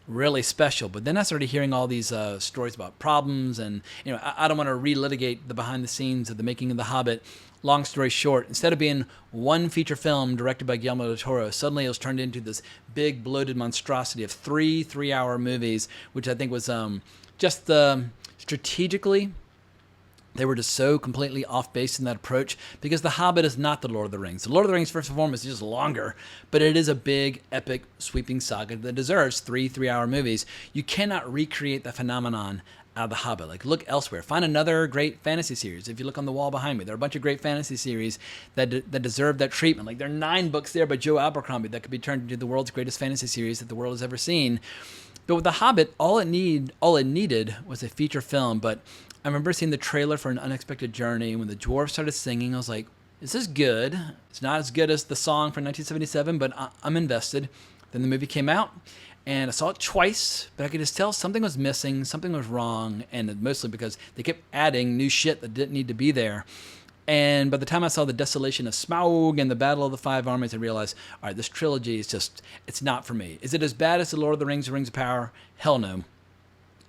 really special. But then I started hearing all these stories about problems, and I don't want to relitigate the behind the scenes of the making of The Hobbit. long story short, instead of being one feature film directed by Guillermo del Toro, suddenly it was turned into this big bloated monstrosity of three 3-hour movies, which I think was just strategically, they were just so completely off base in that approach, because The Hobbit is not The Lord of the Rings. The Lord of the Rings, first and foremost, is just longer, but it is a big, epic, sweeping saga that deserves 3-hour movies. You cannot recreate the phenomenon out of The Hobbit. Like, look elsewhere. Find another great fantasy series. If you look on the wall behind me, there are a bunch of great fantasy series that deserve that treatment. Like, there are 9 books there by Joe Abercrombie that could be turned into the world's greatest fantasy series that the world has ever seen. But with The Hobbit, all it needed was a feature film. But I remember seeing the trailer for An Unexpected Journey. When the dwarves started singing, I was like, is this good? It's not as good as the song from 1977, but I'm invested. Then the movie came out, and I saw it twice, but I could just tell something was missing, something was wrong, and mostly because they kept adding new shit that didn't need to be there. And by the time I saw the Desolation of Smaug and the Battle of the Five Armies, I realized, all right, this trilogy is just, it's not for me. Is it as bad as The Lord of the Rings, The Rings of Power? Hell no.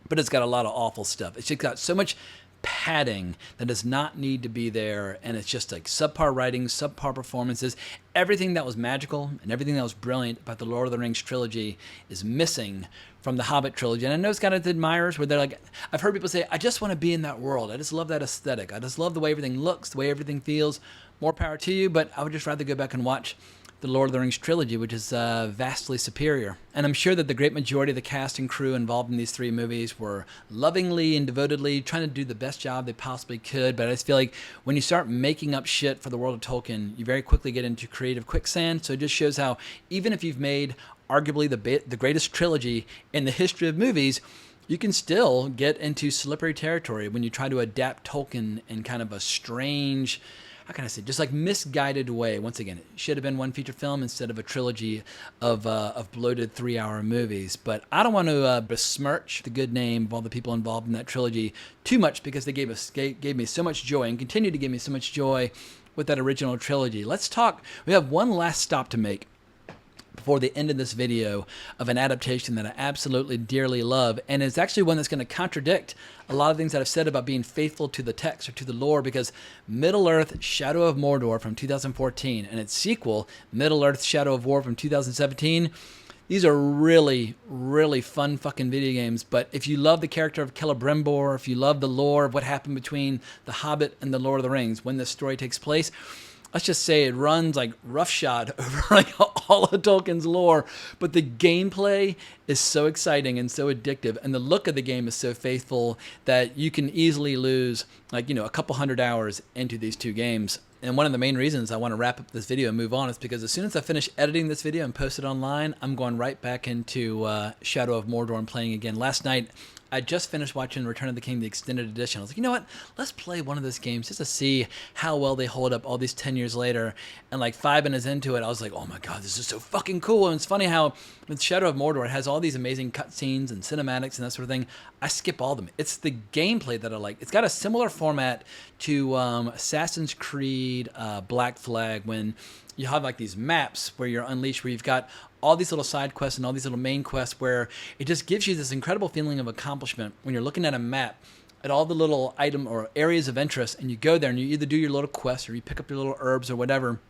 But it's got a lot of awful stuff. It's just got so much padding that does not need to be there, and it's just like subpar writing, subpar performances. Everything that was magical and everything that was brilliant about the Lord of the Rings trilogy is missing from the Hobbit trilogy. And I know it's got its admirers where they're like, I've heard people say, I just want to be in that world. I just love that aesthetic. I just love the way everything looks, the way everything feels. More power to you, but I would just rather go back and watch the Lord of the Rings trilogy, which is vastly superior. And I'm sure that the great majority of the cast and crew involved in these 3 movies were lovingly and devotedly trying to do the best job they possibly could. But I just feel like when you start making up shit for the world of Tolkien, you very quickly get into creative quicksand. So it just shows how even if you've made arguably the greatest trilogy in the history of movies, you can still get into slippery territory when you try to adapt Tolkien in kind of a strange, how can I say, just like misguided way. Once again, it should have been one feature film instead of a trilogy of bloated 3-hour movies. But I don't want to besmirch the good name of all the people involved in that trilogy too much, because they gave me so much joy and continue to give me so much joy with that original trilogy. Let's talk. We have one last stop to make before the end of this video of an adaptation that I absolutely dearly love, and it's actually one that's going to contradict a lot of things that I've said about being faithful to the text or to the lore, because Middle-earth Shadow of Mordor from 2014 and its sequel, Middle-earth Shadow of War from 2017, these are really, really fun fucking video games. But if you love the character of Celebrimbor, if you love the lore of what happened between The Hobbit and The Lord of the Rings when this story takes place, let's just say it runs like roughshod over like all of Tolkien's lore, but the gameplay is so exciting and so addictive, and the look of the game is so faithful that you can easily lose like, a couple hundred hours into these 2 games. And one of the main reasons I want to wrap up this video and move on is because as soon as I finish editing this video and post it online, I'm going right back into Shadow of Mordor and playing again. Last night, I just finished watching Return of the King, the extended edition. I was like, you know what? Let's play one of those games just to see how well they hold up all these 10 years later. And like 5 minutes into it, I was like, oh my God, this is so fucking cool. And it's funny how with Shadow of Mordor, it has all these amazing cutscenes and cinematics and that sort of thing. I skip all of them. It's the gameplay that I like. It's got a similar format to Assassin's Creed Black Flag, when you have like these maps where you're unleashed, where you've got all these little side quests and all these little main quests, where it just gives you this incredible feeling of accomplishment when you're looking at a map at all the little item or areas of interest, and you go there and you either do your little quests or you pick up your little herbs or whatever,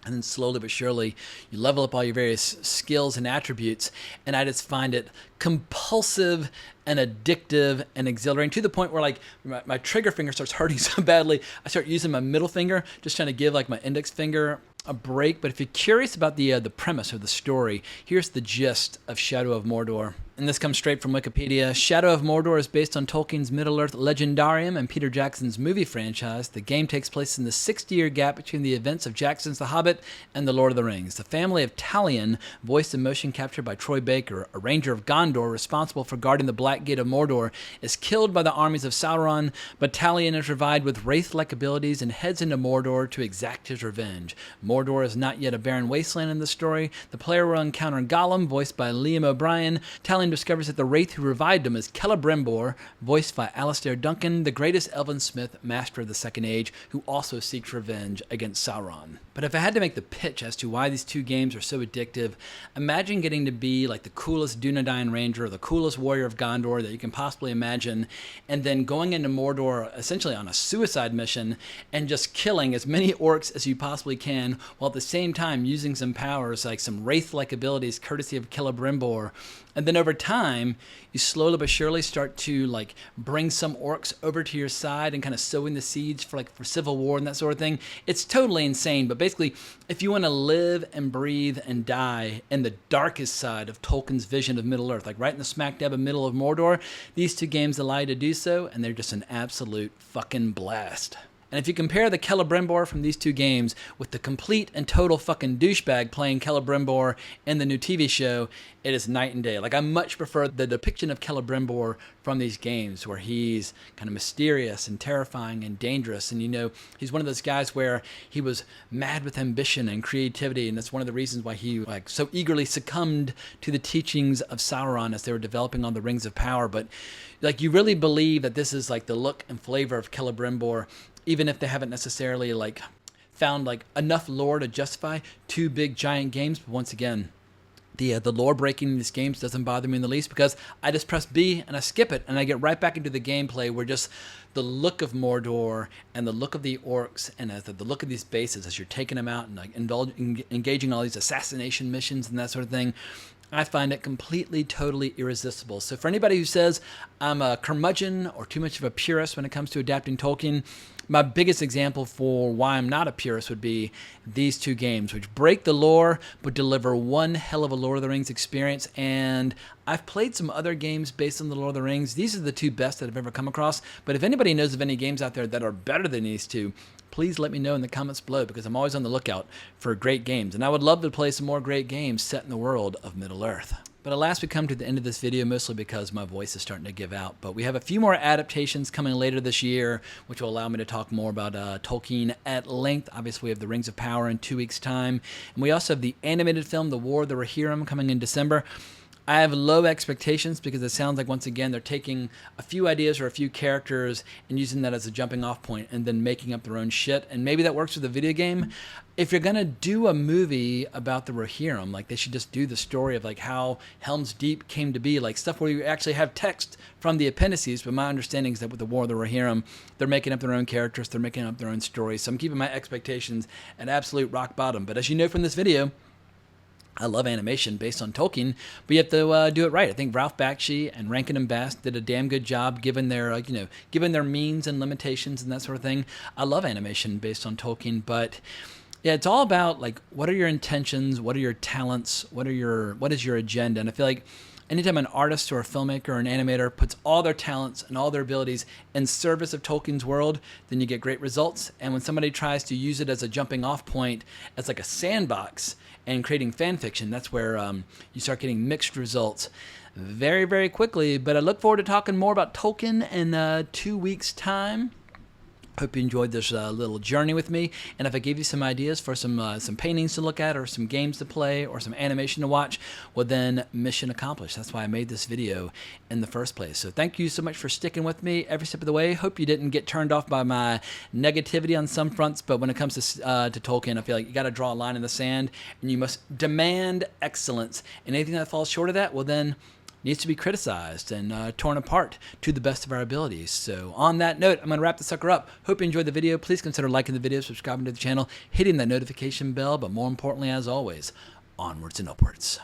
and then slowly but surely you level up all your various skills and attributes. And I just find it compulsive and addictive and exhilarating, to the point where like my trigger finger starts hurting so badly, I start using my middle finger, just trying to give like my index finger a break. But if you're curious about the premise of the story, here's the gist of Shadow of Mordor. And this comes straight from Wikipedia. Shadow of Mordor is based on Tolkien's Middle-earth legendarium and Peter Jackson's movie franchise. The game takes place in the 60-year gap between the events of Jackson's The Hobbit and The Lord of the Rings. The family of Talion, voiced in motion capture by Troy Baker, a ranger of Gondor responsible for guarding the Black Gate of Mordor, is killed by the armies of Sauron, but Talion is revived with wraith-like abilities and heads into Mordor to exact his revenge. Mordor is not yet a barren wasteland in the story. The player will encounter Gollum, voiced by Liam O'Brien. Talion discovers that the wraith who revived him is Celebrimbor, voiced by Alistair Duncan, the greatest elven smith, master of the Second Age, who also seeks revenge against Sauron. But if I had to make the pitch as to why these 2 games are so addictive, imagine getting to be like the coolest Dunedain Ranger, the coolest warrior of Gondor that you can possibly imagine, and then going into Mordor essentially on a suicide mission and just killing as many orcs as you possibly can, while at the same time using some powers like some wraith-like abilities courtesy of Celebrimbor. And then over time, you slowly but surely start to like bring some orcs over to your side and kind of sowing the seeds for civil war and that sort of thing. It's totally insane. But basically, if you want to live and breathe and die in the darkest side of Tolkien's vision of Middle-earth, like right in the smack dab middle of Mordor, these two games allow you to do so, and they're just an absolute fucking blast. And if you compare the Celebrimbor from these two games with the complete and total fucking douchebag playing Celebrimbor in the new TV show, it is night and day. Like, I much prefer the depiction of Celebrimbor from these games, where he's kind of mysterious and terrifying and dangerous. And, you know, he's one of those guys where he was mad with ambition and creativity, and that's one of the reasons why he so eagerly succumbed to the teachings of Sauron as they were developing on the Rings of Power. But you really believe that this is the look and flavor of Celebrimbor, even if they haven't necessarily found enough lore to justify two big giant games. But once again, the lore breaking in these games doesn't bother me in the least, because I just press B and I skip it and I get right back into the gameplay, where just the look of Mordor and the look of the orcs and the look of these bases as you're taking them out and engaging all these assassination missions and that sort of thing, I find it completely, totally irresistible. So for anybody who says I'm a curmudgeon or too much of a purist when it comes to adapting Tolkien, my biggest example for why I'm not a purist would be these two games, which break the lore but deliver one hell of a Lord of the Rings experience. And I've played some other games based on the Lord of the Rings. These are the two best that I've ever come across. But if anybody knows of any games out there that are better than these two, please let me know in the comments below, because I'm always on the lookout for great games. And I would love to play some more great games set in the world of Middle-earth. But alas, we come to the end of this video, mostly because my voice is starting to give out. But we have a few more adaptations coming later this year, which will allow me to talk more about Tolkien at length. Obviously, we have the Rings of Power in 2 weeks' time. And we also have the animated film, The War of the Rohirrim, coming in December. I have low expectations, because it sounds like, once again, they're taking a few ideas or a few characters and using that as a jumping off point and then making up their own shit. And maybe that works with a video game. If you're going to do a movie about the Rohirrim, they should just do the story of how Helm's Deep came to be, stuff where you actually have text from the appendices. But my understanding is that with the War of the Rohirrim, they're making up their own characters, they're making up their own stories. So I'm keeping my expectations at absolute rock bottom. But as you know from this video, I love animation based on Tolkien, but you have to do it right. I think Ralph Bakshi and Rankin and Bass did a damn good job, given their given their means and limitations and that sort of thing. I love animation based on Tolkien, but yeah, it's all about what are your intentions, what are your talents, what is your agenda. And I feel like anytime an artist or a filmmaker or an animator puts all their talents and all their abilities in service of Tolkien's world, then you get great results. And when somebody tries to use it as a jumping off point, as a sandbox, and creating fan fiction, that's where you start getting mixed results very, very quickly. But I look forward to talking more about Tolkien in 2 weeks' time. Hope you enjoyed this little journey with me. And if I gave you some ideas for some paintings to look at, or some games to play, or some animation to watch, well then, mission accomplished. That's why I made this video in the first place. So thank you so much for sticking with me every step of the way. Hope you didn't get turned off by my negativity on some fronts, but when it comes to Tolkien, I feel like you got to draw a line in the sand, and you must demand excellence. And anything that falls short of that, well then, needs to be criticized and torn apart to the best of our abilities. So on that note, I'm going to wrap the sucker up. Hope you enjoyed the video. Please consider liking the video, subscribing to the channel, hitting that notification bell, but more importantly, as always, onwards and upwards.